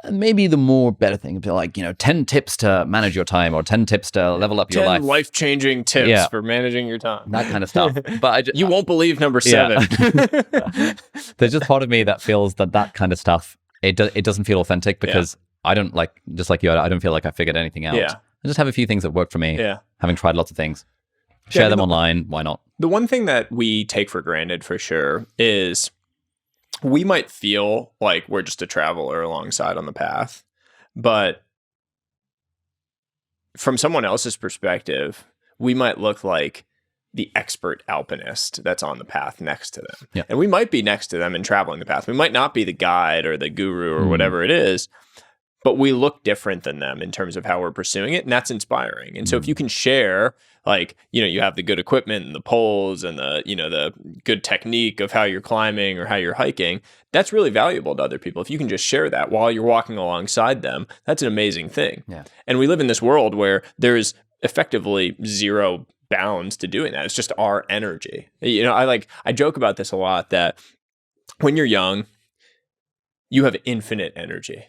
And maybe the more better thing would be like, 10 tips to manage your time or 10 tips to level up your life. 10 life-changing tips for managing your time. That kind of stuff. But you won't believe number 7. There's just part of me that feels that kind of stuff, it doesn't feel authentic because I don't like, just like you, I don't feel like I figured anything out. I just have a few things that work for me, having tried lots of things. Share them online, why not? The one thing that we take for granted for sure is we might feel like we're just a traveler alongside on the path, but from someone else's perspective, we might look like the expert alpinist that's on the path next to them. And we might be next to them and traveling the path. We might not be the guide or the guru or whatever it is, but we look different than them in terms of how we're pursuing it. And that's inspiring. And so if you can share, like, you have the good equipment and the poles and the, the good technique of how you're climbing or how you're hiking, that's really valuable to other people. If you can just share that while you're walking alongside them, that's an amazing thing. And we live in this world where there's effectively zero bounds to doing that. It's just our energy. I joke about this a lot, that when you're young, you have infinite energy.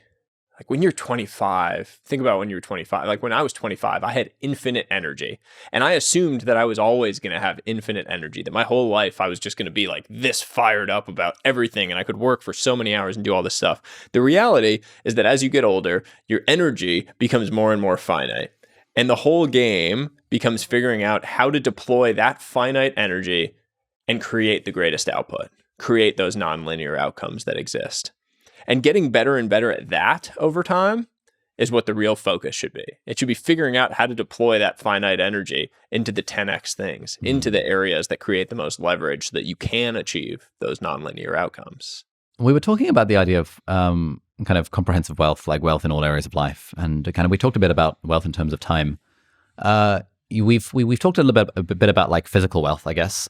Like when you're 25, think about when you were 25. Like when I was 25, I had infinite energy. And I assumed that I was always going to have infinite energy, that my whole life I was just going to be like this fired up about everything and I could work for so many hours and do all this stuff. The reality is that as you get older, your energy becomes more and more finite. And the whole game becomes figuring out how to deploy that finite energy and create the greatest output, create those nonlinear outcomes that exist. And getting better and better at that over time is what the real focus should be. It should be figuring out how to deploy that finite energy into the 10x things, into the areas that create the most leverage so that you can achieve those nonlinear outcomes. We were talking about the idea of kind of comprehensive wealth, like wealth in all areas of life. And we talked a bit about wealth in terms of time. We've talked a bit about like physical wealth, I guess.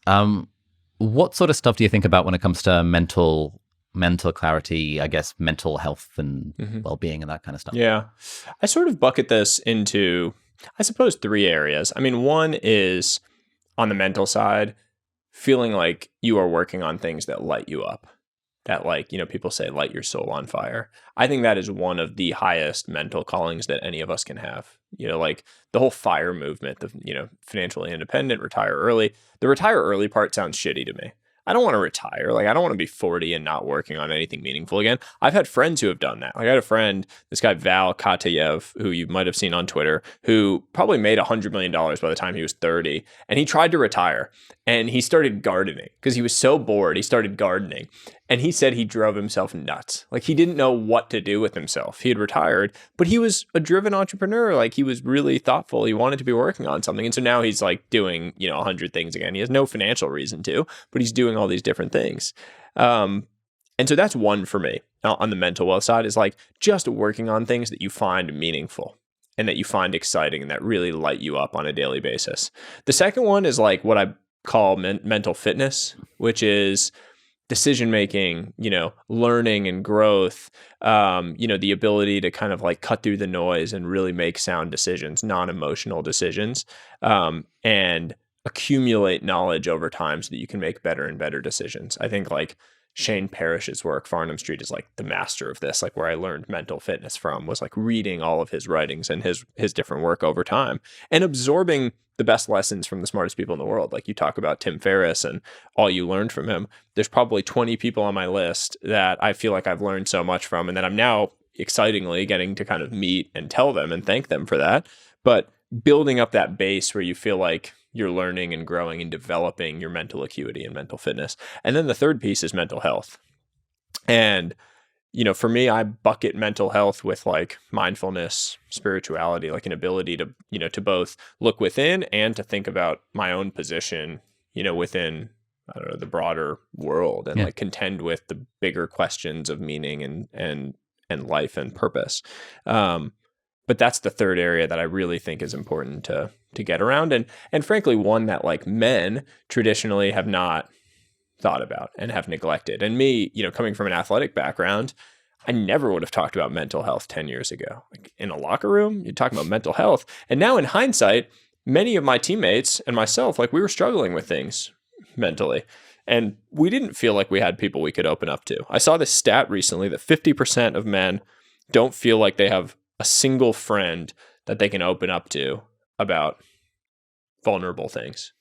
What sort of stuff do you think about when it comes to mental clarity, I guess, mental health and well-being and that kind of stuff? Yeah. I sort of bucket this into, I suppose, 3 areas. I mean, one is on the mental side, feeling like you are working on things that light you up, that like, people say, light your soul on fire. I think that is one of the highest mental callings that any of us can have. Like the whole FIRE movement, the, financially independent, retire early. The retire early part sounds shitty to me. I don't want to retire. Like, I don't want to be 40 and not working on anything meaningful again. I've had friends who have done that. Like, I had a friend, this guy, Val Katayev, who you might have seen on Twitter, who probably made $100 million by the time he was 30. And he tried to retire and he started gardening because he was so bored. He started gardening and he said he drove himself nuts. Like, he didn't know what to do with himself. He had retired, but he was a driven entrepreneur. Like, he was really thoughtful. He wanted to be working on something. And so now he's like doing, 100 things again. He has no financial reason to, but he's doing all these different things. And so that's one for me on the mental wealth side, is like just working on things that you find meaningful and that you find exciting and that really light you up on a daily basis. The second one is like what I call mental fitness, which is decision-making, learning and growth, the ability to kind of like cut through the noise and really make sound decisions, non-emotional decisions, and accumulate knowledge over time so that you can make better and better decisions. I think like Shane Parrish's work, Farnham Street, is like the master of this. Like where I learned mental fitness from was like reading all of his writings and his different work over time and absorbing the best lessons from the smartest people in the world. Like you talk about Tim Ferriss and all you learned from him. There's probably 20 people on my list that I feel like I've learned so much from, and that I'm now excitingly getting to kind of meet and tell them and thank them for that. But building up that base where you feel like you're learning and growing and developing your mental acuity and mental fitness. And then the third piece is mental health. And, you know, for me, I bucket mental health with like mindfulness, spirituality, like an ability to, you know, to both look within and to think about my own position, you know, within, I don't know, the broader world and like contend with the bigger questions of meaning and life and purpose. But that's the third area that I really think is important to get around. And frankly, one that like men traditionally have not thought about and have neglected. And me, you know, coming from an athletic background, I never would have talked about mental health 10 years ago. Like in a locker room, you're talking about mental health. And now in hindsight, many of my teammates and myself, like we were struggling with things mentally. And we didn't feel like we had people we could open up to. I saw this stat recently that 50% of men don't feel like they have a single friend that they can open up to about vulnerable things.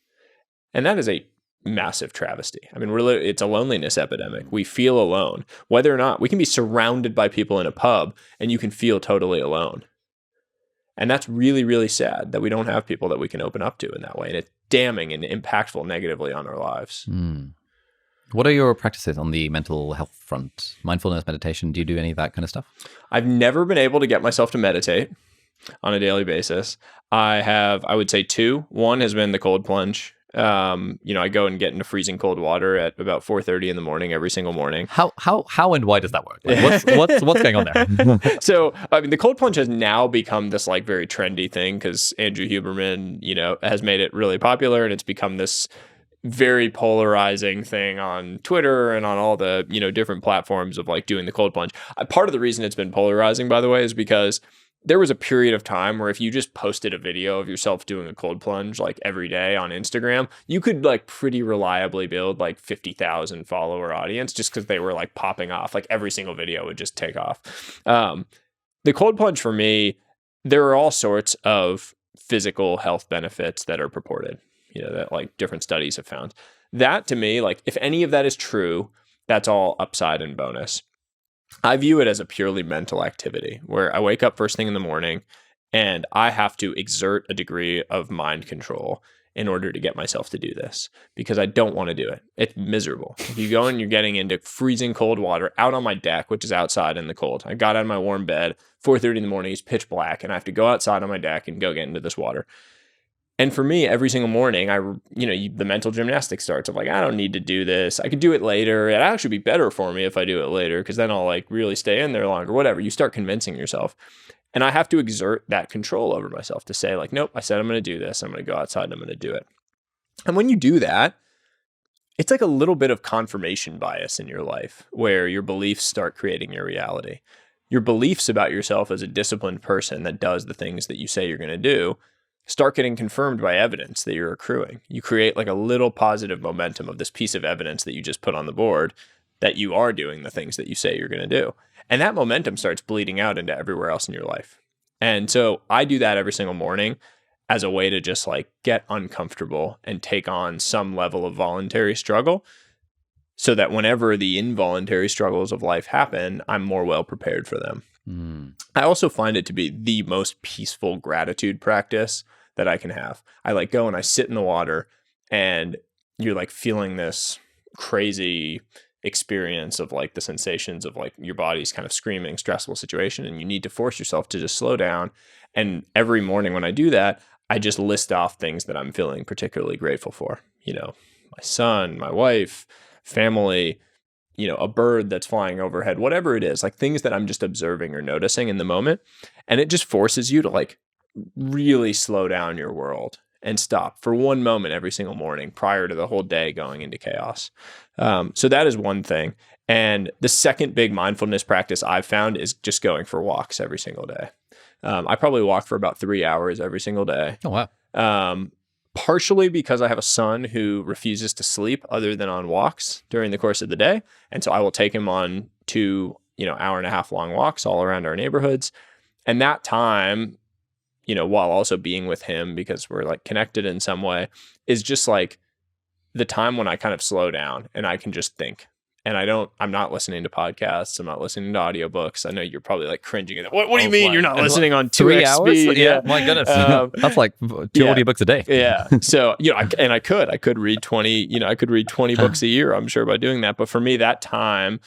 And that is a massive travesty. I mean, it's a loneliness epidemic. We feel alone, whether or not we can be surrounded by people in a pub and you can feel totally alone. And that's really, really sad that we don't have people that we can open up to in that way. And it's damning and impactful negatively on our lives. What are your practices on the mental health front? Mindfulness, meditation, do you do any of that kind of stuff? I've never been able to get myself to meditate on a daily basis. I would say two. One has been the cold plunge. You know, I go and get into freezing cold water at about 4:30 in the morning every single morning. How and why does that work? Like what's going on there? So, I mean, the cold plunge has now become this like very trendy thing because Andrew Huberman, you know, has made it really popular, and it's become this very polarizing thing on Twitter and on all the, you know, different platforms of like doing the cold plunge. Part of the reason it's been polarizing, by the way, is because there was a period of time where if you just posted a video of yourself doing a cold plunge like every day on Instagram, you could like pretty reliably build like 50,000 follower audience just because they were like popping off. Like every single video would just take off. The cold plunge for me, there are all sorts of physical health benefits that are purported, you know, that like different studies have found. That to me, like if any of that is true, that's all upside and bonus. I view it as a purely mental activity where I wake up first thing in the morning and I have to exert a degree of mind control in order to get myself to do this because I don't want to do it. It's miserable. If you go and you're getting into freezing cold water out on my deck, which is outside in the cold. I got out of my warm bed, 4:30 in the morning, it's pitch black, and I have to go outside on my deck and go get into this water. And for me, every single morning, the mental gymnastics starts of like, I don't need to do this. I could do it later. It'd actually be better for me if I do it later because then I'll like really stay in there longer, whatever. You start convincing yourself. And I have to exert that control over myself to say like, nope, I said I'm going to do this. I'm going to go outside and I'm going to do it. And when you do that, it's like a little bit of confirmation bias in your life where your beliefs start creating your reality. Your beliefs about yourself as a disciplined person that does the things that you say you're going to do start getting confirmed by evidence that you're accruing. You create like a little positive momentum of this piece of evidence that you just put on the board that you are doing the things that you say you're going to do. And that momentum starts bleeding out into everywhere else in your life. And so I do that every single morning as a way to just like get uncomfortable and take on some level of voluntary struggle so that whenever the involuntary struggles of life happen, I'm more well prepared for them. I also find it to be the most peaceful gratitude practice that I can have. I like go and I sit in the water and you're like feeling this crazy experience of like the sensations of like your body's kind of screaming, stressful situation. And you need to force yourself to just slow down. And every morning when I do that, I just list off things that I'm feeling particularly grateful for. You know, my son, my wife, family, you know, a bird that's flying overhead, whatever it is, like things that I'm just observing or noticing in the moment. And it just forces you to like really slow down your world and stop for one moment every single morning prior to the whole day going into chaos. So that is one thing. And the second big mindfulness practice I've found is just going for walks every single day. I probably walk for about 3 hours every single day. Oh, wow. partially because I have a son who refuses to sleep other than on walks during the course of the day. And so I will take him on 2, hour and a half long walks all around our neighborhoods. And that time, while also being with him because we're like connected in some way, is just like the time when I kind of slow down and I can just think. And I'm not listening to podcasts. I'm not listening to audiobooks. I know you're probably like cringing at that. What do you mean you're not listening on 3 2x hours? speed? Yeah, my goodness. That's like 2 audiobooks a day. Yeah. So, I could read 20, I could read 20 books a year, I'm sure, by doing that. But for me, that time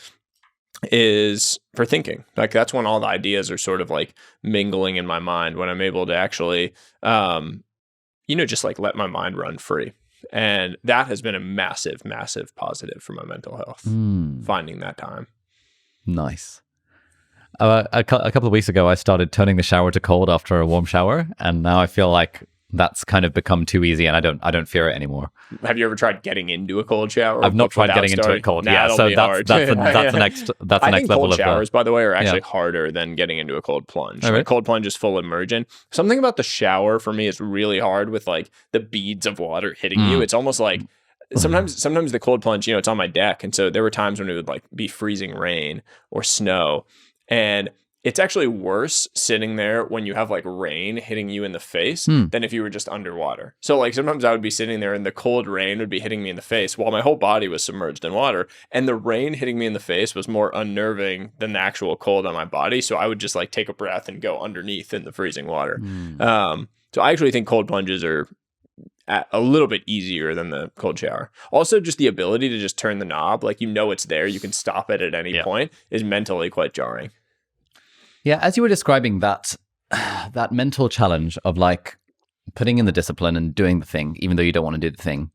is for thinking. Like that's when all the ideas are sort of like mingling in my mind, when I'm able to actually, just like let my mind run free. And that has been a massive, massive positive for my mental health, finding that time. Nice. A couple of weeks ago, I started turning the shower to cold after a warm shower. And now I feel like that's kind of become too easy and I don't fear it anymore. Have you ever tried getting into a cold shower? I've not tried getting into it cold. Yeah, so that's the next level of cold showers, by the way, are actually harder than getting into a cold plunge. Oh, really? Like cold plunge is full immersion. Something about the shower for me is really hard with like the beads of water hitting you. It's almost like sometimes the cold plunge, it's on my deck. And so there were times when it would like be freezing rain or snow. And it's actually worse sitting there when you have like rain hitting you in the face than if you were just underwater. So like sometimes I would be sitting there and the cold rain would be hitting me in the face while my whole body was submerged in water. And the rain hitting me in the face was more unnerving than the actual cold on my body. So I would just like take a breath and go underneath in the freezing water. So I actually think cold plunges are a little bit easier than the cold shower. Also, just the ability to just turn the knob, like it's there, you can stop it at any point, is mentally quite jarring. Yeah, as you were describing that mental challenge of like putting in the discipline and doing the thing, even though you don't want to do the thing,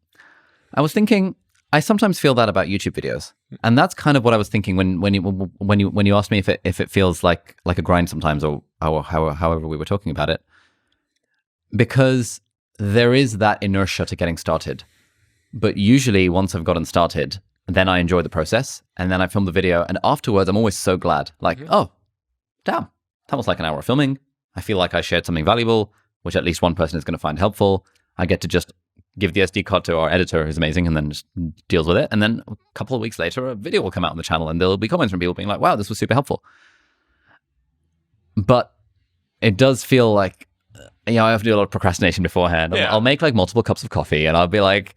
I was thinking I sometimes feel that about YouTube videos, and that's kind of what I was thinking when you asked me if it feels like a grind sometimes, or however we were talking about it, because there is that inertia to getting started, but usually once I've gotten started, then I enjoy the process, and then I film the video, and afterwards I'm always so glad, like oh. Damn, that was like an hour of filming. I feel like I shared something valuable, which at least one person is going to find helpful. I get to just give the SD card to our editor, who's amazing, and then just deals with it. And then a couple of weeks later, a video will come out on the channel, and there'll be comments from people being like, wow, this was super helpful. But it does feel like, I have to do a lot of procrastination beforehand. Yeah. I'll make like multiple cups of coffee, and I'll be like,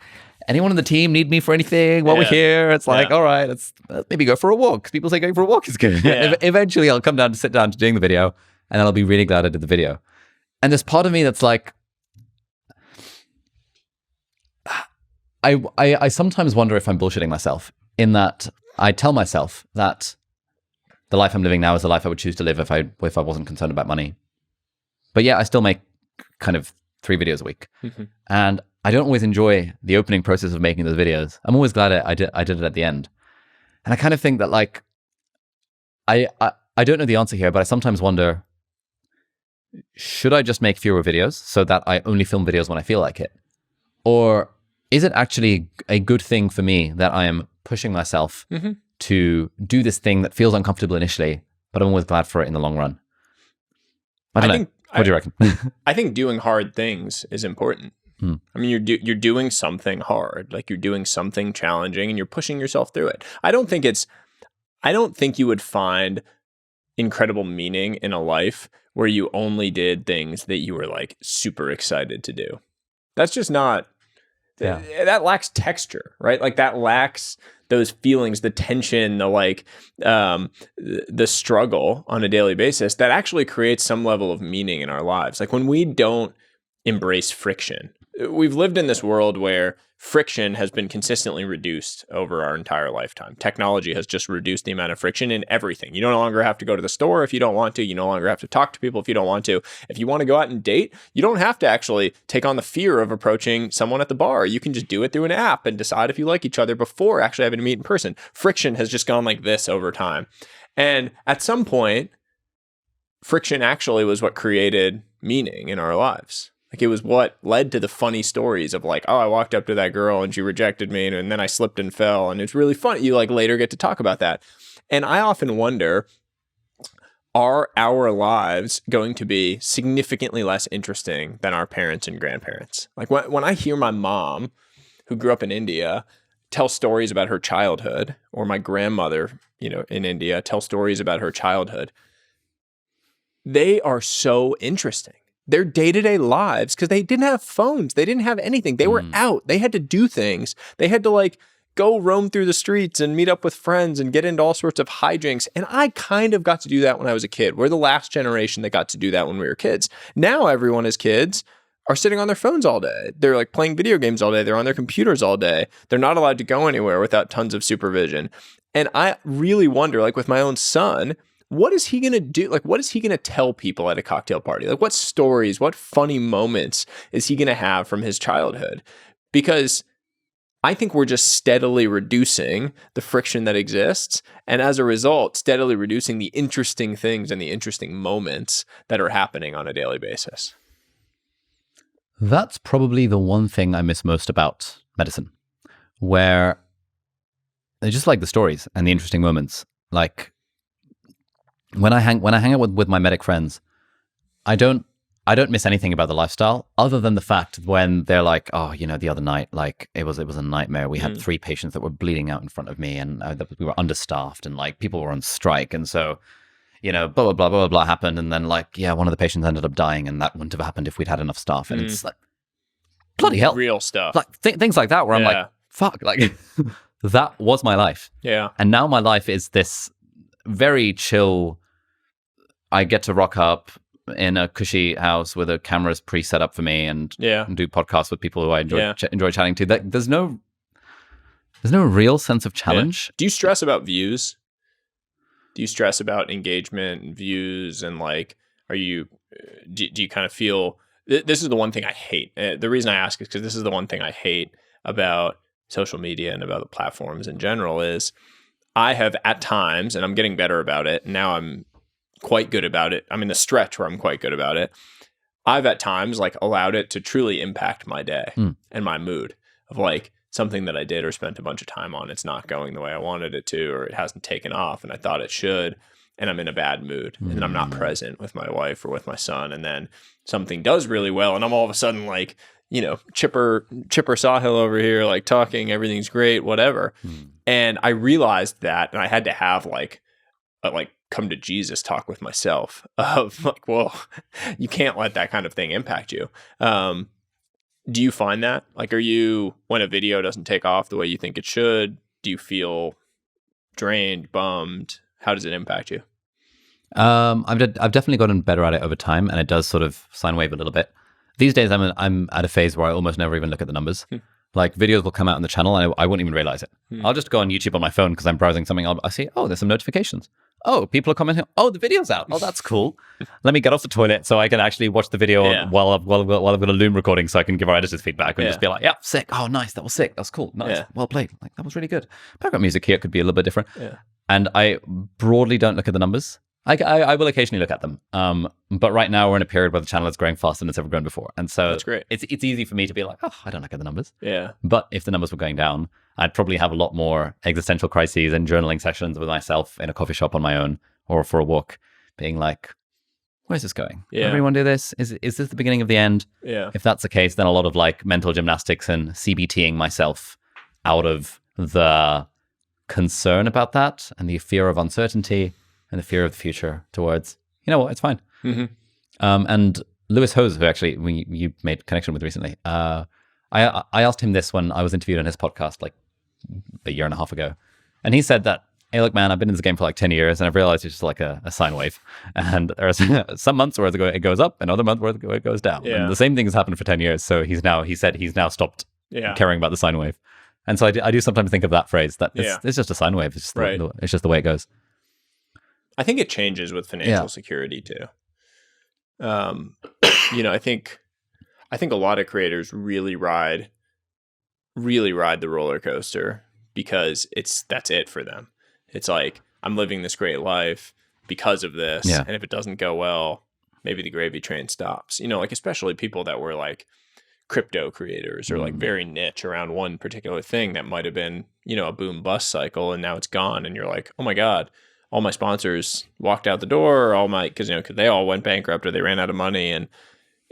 anyone on the team need me for anything while we're here? It's like, all right, let's maybe go for a walk. People say going for a walk is good. Yeah. Eventually, I'll come down to sit down to doing the video, and then I'll be really glad I did the video. And there's part of me that's like, I sometimes wonder if I'm bullshitting myself, in that I tell myself that the life I'm living now is the life I would choose to live if I wasn't concerned about money. But yeah, I still make kind of 3 videos a week. And I don't always enjoy the opening process of making those videos. I'm always glad I did it at the end. And I kind of think that like, I don't know the answer here, but I sometimes wonder, should I just make fewer videos so that I only film videos when I feel like it? Or is it actually a good thing for me that I am pushing myself to do this thing that feels uncomfortable initially, but I'm always glad for it in the long run? I don't know. What do you reckon? I think doing hard things is important. I mean, you're doing something hard, like you're doing something challenging, and you're pushing yourself through it. I don't think you would find incredible meaning in a life where you only did things that you were like super excited to do. That's just not. That lacks texture, right? Like that lacks those feelings, the tension, the struggle on a daily basis that actually creates some level of meaning in our lives. Like when we don't embrace friction. We've lived in this world where friction has been consistently reduced over our entire lifetime. Technology has just reduced the amount of friction in everything. You no longer have to go to the store if you don't want to. You no longer have to talk to people if you don't want to. If you want to go out and date, you don't have to actually take on the fear of approaching someone at the bar. You can just do it through an app and decide if you like each other before actually having to meet in person. Friction has just gone like this over time. And at some point, friction actually was what created meaning in our lives. Like it was what led to the funny stories of like, oh, I walked up to that girl and she rejected me and then I slipped and fell. And it's really funny. You like later get to talk about that. And I often wonder, are our lives going to be significantly less interesting than our parents and grandparents? Like when I hear my mom, who grew up in India, tell stories about her childhood, or my grandmother, in India, tell stories about her childhood, they are so interesting. Their day-to-day lives, because they didn't have phones, they didn't have anything. They were out. They had to do things. They had to like go roam through the streets and meet up with friends and get into all sorts of hijinks. And I kind of got to do that when I was a kid. We're the last generation that got to do that when we were kids. Now everyone as kids are sitting on their phones all day. They're like playing video games all day. They're on their computers all day. They're not allowed to go anywhere without tons of supervision. And I really wonder, like with my own son, what is he going to do? Like, what is he going to tell people at a cocktail party? Like, what stories, what funny moments is he going to have from his childhood? Because I think we're just steadily reducing the friction that exists. And as a result, steadily reducing the interesting things and the interesting moments that are happening on a daily basis. That's probably the one thing I miss most about medicine, where I just like the stories and the interesting moments. Like when I hang out with my medic friends, I don't miss anything about the lifestyle other than the fact when they're like, oh, the other night, like it was a nightmare. We had 3 patients that were bleeding out in front of me, and we were understaffed, and like people were on strike, and so blah blah blah blah blah happened, and then like one of the patients ended up dying, and that wouldn't have happened if we'd had enough staff. And it's like, bloody hell, real stuff, like things like that, where I'm like, fuck, like that was my life. Yeah, and now my life is this very chill. I get to rock up in a cushy house with a cameras pre-set up for me, and do podcasts with people who I enjoy chatting to. There's no real sense of challenge. Do you stress about views? Do you stress about engagement and views, and like, do you kind of feel, this is the one thing I hate. The reason I ask is because this is the one thing I hate about social media and about the platforms in general is I have at times, and I'm getting better about it, now I'm quite good about it. I'm in the stretch where I'm quite good about it. I've at times like allowed it to truly impact my day and my mood of like something that I did or spent a bunch of time on. It's not going the way I wanted it to, or it hasn't taken off and I thought it should. And I'm in a bad mood, and then I'm not present with my wife or with my son. And then something does really well, and I'm all of a sudden like, chipper Sahil over here, like talking, everything's great, whatever. And I realized that, and I had to have like come to Jesus talk with myself of like, well, you can't let that kind of thing impact you. Do you find that? Like, when a video doesn't take off the way you think it should, do you feel drained, bummed? How does it impact you? I've definitely gotten better at it over time, and it does sort of sine wave a little bit. These days, I'm at a phase where I almost never even look at the numbers. Like videos will come out on the channel, and I won't even realize it. I'll just go on YouTube on my phone because I'm browsing something. I see, oh, there's some notifications. Oh, people are commenting. Oh, the video's out. Oh, that's cool. Let me get off the toilet so I can actually watch the video while I've got a Loom recording, so I can give our editors feedback and just be like, yeah, sick. Oh, nice. That was sick. That's cool. Nice. Well played. Like that was really good. Background music here could be a little bit different. And I broadly don't look at the numbers. I will occasionally look at them. But right now we're in a period where the channel is growing faster than it's ever grown before. And so that's great. It's easy for me to be like, oh, I don't look at the numbers. Yeah. But if the numbers were going down, I'd probably have a lot more existential crises and journaling sessions with myself in a coffee shop on my own or for a walk, being like, where's this going? Yeah. Everyone do this? Is this the beginning of the end? Yeah. If that's the case, then a lot of like mental gymnastics and CBTing myself out of the concern about that and the fear of uncertainty and the fear of the future towards, you know what, it's fine. And Lewis Hose, who actually you made connection with recently, I asked him this when I was interviewed on his podcast like a year and a half ago. And he said that, hey, look, man, I've been in this game for like 10 years and I've realized it's just like a sine wave. And there are some months where it goes up and other months where it goes down. Yeah. And the same thing has happened for 10 years. So he said he's now stopped caring about the sine wave. And so I do sometimes think of that phrase, that it's just a sine wave. It's just the way it goes. I think it changes with financial security too. I think a lot of creators really ride the roller coaster because that's it for them. It's like, I'm living this great life because of this. Yeah. And if it doesn't go well, maybe the gravy train stops. Like especially people that were like crypto creators or like very niche around one particular thing that might have been, a boom bust cycle, and now it's gone. And you're like, oh my God, all my sponsors walked out the door, because they all went bankrupt or they ran out of money, and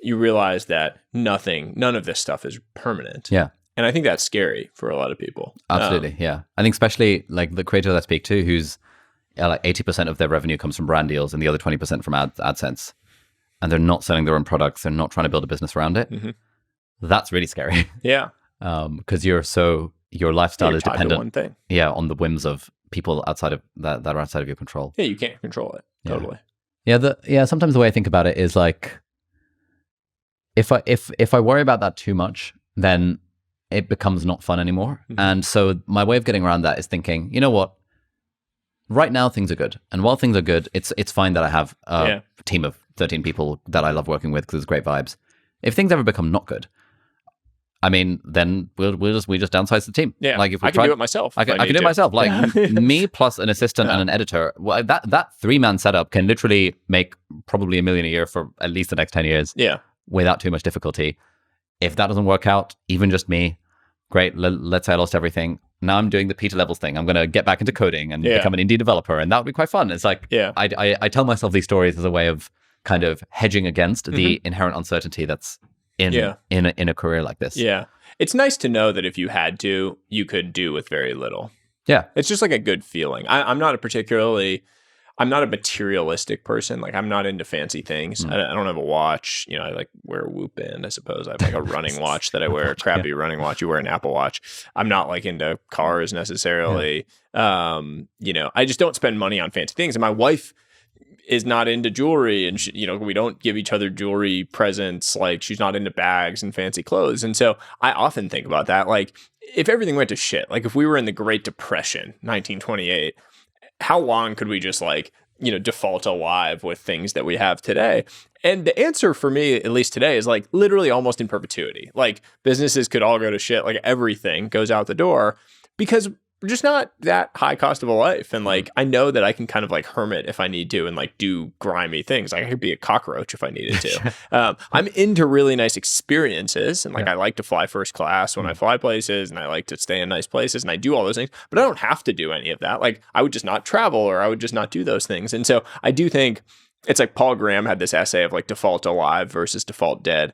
you realize that none of this stuff is permanent. Yeah. And I think that's scary for a lot of people. Absolutely. Yeah. I think especially like the creator that I speak to, who's like 80% of their revenue comes from brand deals and the other 20% from AdSense. And they're not selling their own products. They're not trying to build a business around it. Mm-hmm. That's really scary. Yeah. Because your lifestyle is tied to dependent one thing. Yeah, on the whims of people outside of that are outside of your control. Yeah, you can't control it. Totally. Yeah, sometimes the way I think about it is like, if I worry about that too much, then it becomes not fun anymore. Mm-hmm. And so my way of getting around that is thinking, you know what? Right now things are good. And while things are good, it's fine that I have a team of 13 people that I love working with because it's great vibes. If things ever become not good, I mean, then we just downsize the team. Yeah, like if I can do it myself. I can do it myself. Like me plus an assistant and an editor. Well, that 3-man setup can literally make probably $1 million a year for at least the next 10 years. Yeah, without too much difficulty. If that doesn't work out, even just me, great. Let's say I lost everything. Now I'm doing the Peter Levels thing. I'm going to get back into coding and become an indie developer, and that would be quite fun. It's like I tell myself these stories as a way of kind of hedging against the inherent uncertainty that's in a career like this. Yeah. It's nice to know that if you had to, you could do with very little. Yeah. It's just like a good feeling. I'm not a materialistic person. Like, I'm not into fancy things. I don't have a watch. I like wear a Whoop band, I suppose. I have like a running watch that I wear, a crappy running watch. You wear an Apple Watch. I'm not like into cars necessarily. I just don't spend money on fancy things. And my wife is not into jewelry, and we don't give each other jewelry presents. Like, she's not into bags and fancy clothes. And so I often think about that. Like, if everything went to shit, like if we were in the Great Depression, 1928, how long could we just default alive with things that we have today? And the answer for me, at least today, is like literally almost in perpetuity. Like, businesses could all go to shit. Like, everything goes out the door because we're just not that high cost of a life. And like, I know that I can kind of like hermit if I need to and like do grimy things. Like, I could be a cockroach if I needed to. I'm into really nice experiences, and like I like to fly first class when I fly places, and I like to stay in nice places, and I do all those things, but I don't have to do any of that. Like, I would just not travel, or I would just not do those things. And so I do think it's like Paul Graham had this essay of like default alive versus default dead.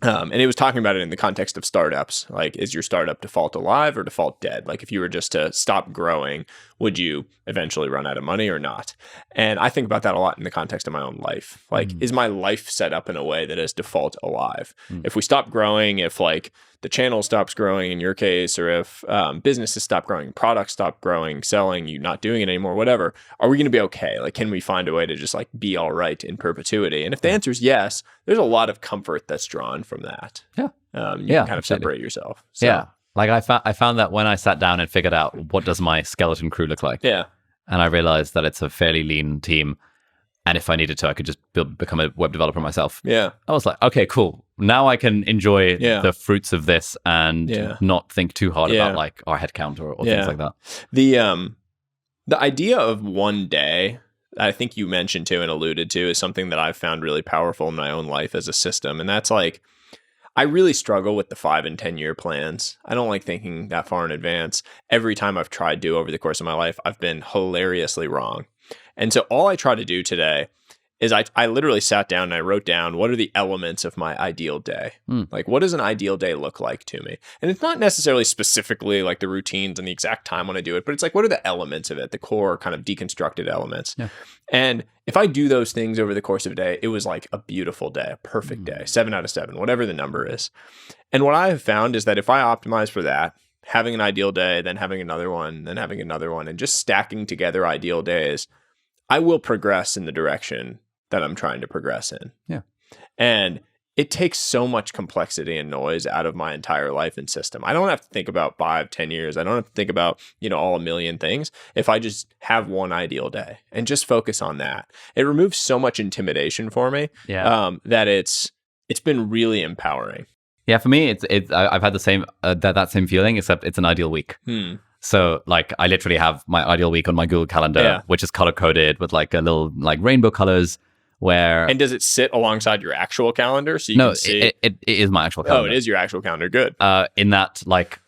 And it was talking about it in the context of startups. Like, is your startup default alive or default dead? Like, if you were just to stop growing, would you eventually run out of money or not? And I think about that a lot in the context of my own life. Like, is my life set up in a way that is default alive? If we stop growing, if like the channel stops growing in your case, or if businesses stop growing, products stop growing, selling, you not doing it anymore, whatever, are we going to be okay? Like, can we find a way to just like be all right in perpetuity? And if the answer is yes, there's a lot of comfort that's drawn from that. Yeah. You can kind of separate yourself. So, yeah. Like I found that when I sat down and figured out what does my skeleton crew look like. Yeah. And I realized that it's a fairly lean team. And if I needed to, I could just become a web developer myself. Yeah. I was like, okay, cool. Now I can enjoy the fruits of this and not think too hard about like our headcount or things like that. The idea of one day, I think you mentioned too and alluded to, is something that I've found really powerful in my own life as a system. And that's like, I really struggle with the 5 and 10 year plans. I don't like thinking that far in advance. Every time I've tried to over the course of my life, I've been hilariously wrong. And so all I try to do today is I literally sat down and I wrote down, what are the elements of my ideal day? Like, what does an ideal day look like to me? And it's not necessarily specifically like the routines and the exact time when I do it, but it's like, what are the elements of it? The core kind of deconstructed elements. Yeah. And if I do those things over the course of a day, it was like a beautiful day, a perfect day, 7 out of 7, whatever the number is. And what I have found is that if I optimize for that, having an ideal day, then having another one, then having another one, and just stacking together ideal days, I will progress in the direction that I'm trying to progress in. Yeah. And it takes so much complexity and noise out of my entire life and system. I don't have to think about 5, 10 years. I don't have to think about, all a million things. If I just have one ideal day and just focus on that, it removes so much intimidation for me that it's been really empowering. Yeah. For me, I've had the same, that same feeling, except it's an ideal week. So like I literally have my ideal week on my Google Calendar, which is color coded with like a little like rainbow colors. And does it sit alongside your actual calendar so you can see? It is my actual calendar. Oh, it is your actual calendar. Good. In that, like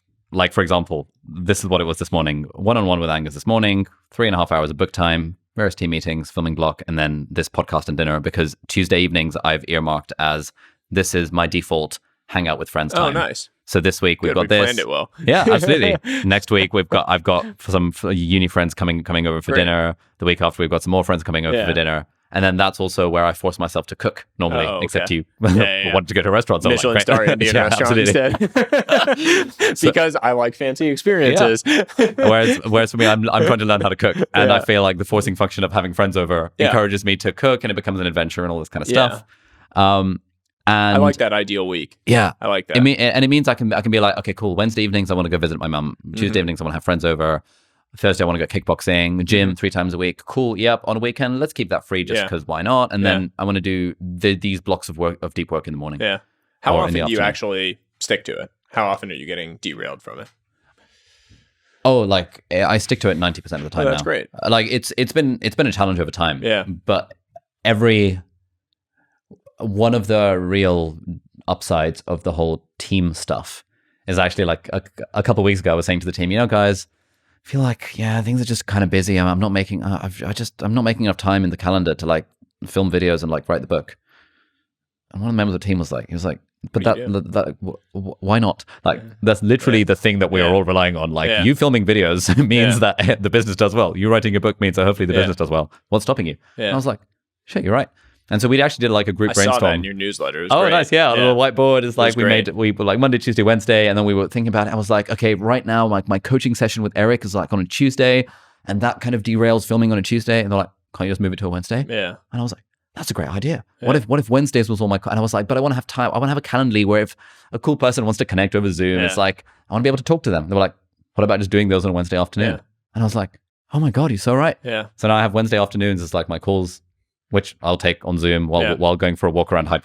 for example, this is what it was this morning. One-on-one with Angus this morning, 3.5 hours of book time, various team meetings, filming block, and then this podcast and dinner, because Tuesday evenings I've earmarked as this is my default hang out with friends time. Oh, nice. So this week we've got we this. planned it well. Yeah, absolutely. Next week I've got some uni friends coming over for dinner. The week after we've got some more friends coming over for dinner. And then that's also where I force myself to cook normally, except you wanted to go to a restaurant. So Michelin star Indian restaurant instead. Because I like fancy experiences. Yeah. Whereas for me, I'm trying to learn how to cook. And I feel like the forcing function of having friends over encourages me to cook, and it becomes an adventure and all this kind of stuff. And I like that ideal week. Yeah. I like that. And it means I can be like, okay, cool. Wednesday evenings, I want to go visit my mum. Tuesday evenings, I want to have friends over. Thursday, I want to go kickboxing, gym 3 times a week. Cool. Yep. On a weekend, let's keep that free just because why not? And then I want to do these blocks of deep work in the morning. Yeah. How often do you actually stick to it? How often are you getting derailed from it? Oh, like I stick to it 90% of the time now. That's great. Like it's been a challenge over time. Yeah. But one of the real upsides of the whole team stuff is actually like a couple of weeks ago, I was saying to the team, guys, I feel like, things are just kind of busy. I'm not making enough time in the calendar to like film videos and like write the book. And one of the members of the team was like, but why not? Like that's literally the thing that we are all relying on. Like you filming videos means that the business does well. You writing a book means that hopefully the business does well. What's stopping you? Yeah. And I was like, shit, you're right. And so we actually did like a group brainstorm. I saw that in your newsletter. Oh, great. Nice. Yeah. A little whiteboard is like, we were like Monday, Tuesday, Wednesday. And then we were thinking about it. I was like, okay, right now, like my coaching session with Eric is like on a Tuesday, and that kind of derails filming on a Tuesday. And they're like, can't you just move it to a Wednesday? Yeah. And I was like, that's a great idea. Yeah. What if Wednesdays was all my, and I was like, but I want to have time. I want to have a Calendly where if a cool person wants to connect over Zoom, it's like, I want to be able to talk to them. They were like, what about just doing those on a Wednesday afternoon? Yeah. And I was like, oh my God, you're so right. Yeah. So now I have Wednesday afternoons as like my calls, which I'll take on Zoom while going for a walk around Hyde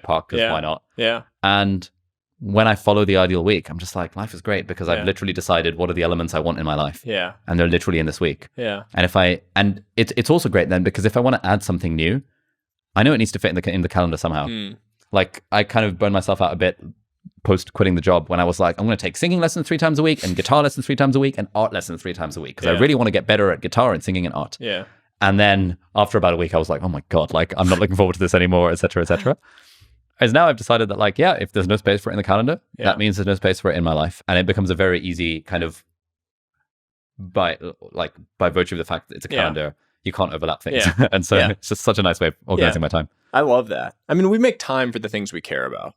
Park, because why not? Yeah. And when I follow the ideal week, I'm just like, life is great because I've literally decided what are the elements I want in my life. Yeah. And they're literally in this week. Yeah. And it's also great then because if I want to add something new, I know it needs to fit in the calendar somehow. Like I kind of burned myself out a bit post quitting the job when I was like, I'm going to take singing lessons 3 times a week and guitar lessons 3 times a week and art lessons 3 times a week because I really want to get better at guitar and singing and art. Yeah. And then after about a week, I was like, oh my God, like I'm not looking forward to this anymore, et cetera, et cetera. As now I've decided that like, if there's no space for it in the calendar, that means there's no space for it in my life. And it becomes a very easy kind of, by virtue of the fact that it's a calendar, you can't overlap things. Yeah. And so it's just such a nice way of organizing my time. I love that. I mean, we make time for the things we care about.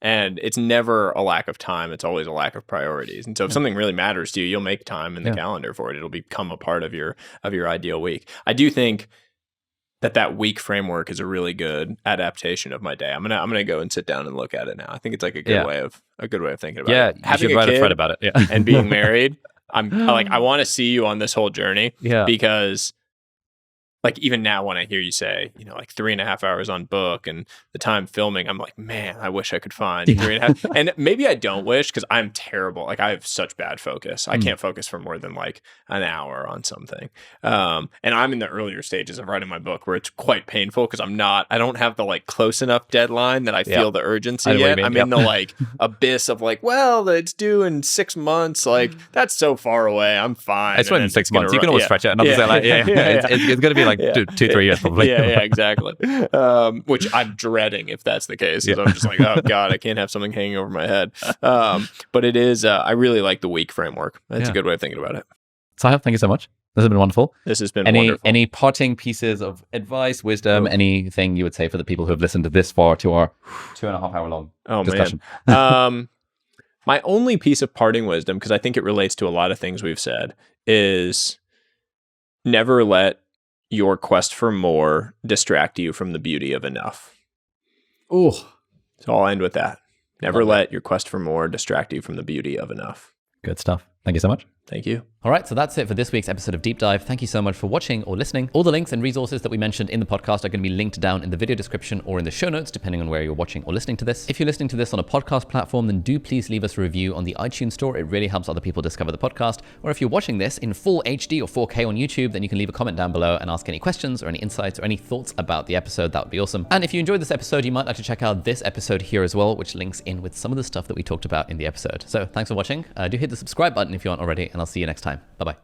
And it's never a lack of time. It's always a lack of priorities. And so if something really matters to you, you'll make time in the calendar for it. It'll become a part of your ideal week. I do think that week framework is a really good adaptation of my day. I'm gonna go and sit down and look at it now. I think it's like a good way of thinking about it. Yeah, you should write a thread about it. Yeah. And being married, I want to see you on this whole journey. Yeah. Because like even now when I hear you say, like 3.5 hours on book and the time filming, I'm like, man, I wish I could find 3.5. And maybe I don't wish because I'm terrible. Like I have such bad focus. I can't focus for more than like an hour on something. And I'm in the earlier stages of writing my book where it's quite painful because I don't have the like close enough deadline that I feel the urgency yet. I'm in the like abyss of like, well, it's due in 6 months. Like that's so far away. I'm fine. It's in 6 months. You can always stretch it. It's going to be like 2-3 years probably. Yeah, exactly. Which I'm dreading if that's the case. I'm just like, oh God, I can't have something hanging over my head. But it is, I really like the week framework. That's a good way of thinking about it. Sahil, thank you so much. This has been wonderful. This has been wonderful. Any parting pieces of advice, wisdom, anything you would say for the people who have listened to this far to our 2.5 hour long discussion? Man. My only piece of parting wisdom, because I think it relates to a lot of things we've said, is never let your quest for more distract you from the beauty of enough. Oh, so I'll end with that. Never let your quest for more distract you from the beauty of enough. Good stuff. Thank you so much. Thank you. All right, so that's it for this week's episode of Deep Dive. Thank you so much for watching or listening. All the links and resources that we mentioned in the podcast are going to be linked down in the video description or in the show notes, depending on where you're watching or listening to this. If you're listening to this on a podcast platform, then do please leave us a review on the iTunes store. It really helps other people discover the podcast. Or if you're watching this in full HD or 4K on YouTube, then you can leave a comment down below and ask any questions or any insights or any thoughts about the episode. That would be awesome. And if you enjoyed this episode, you might like to check out this episode here as well, which links in with some of the stuff that we talked about in the episode. So thanks for watching. Do hit the subscribe button if you aren't already, and I'll see you next time. Bye-bye.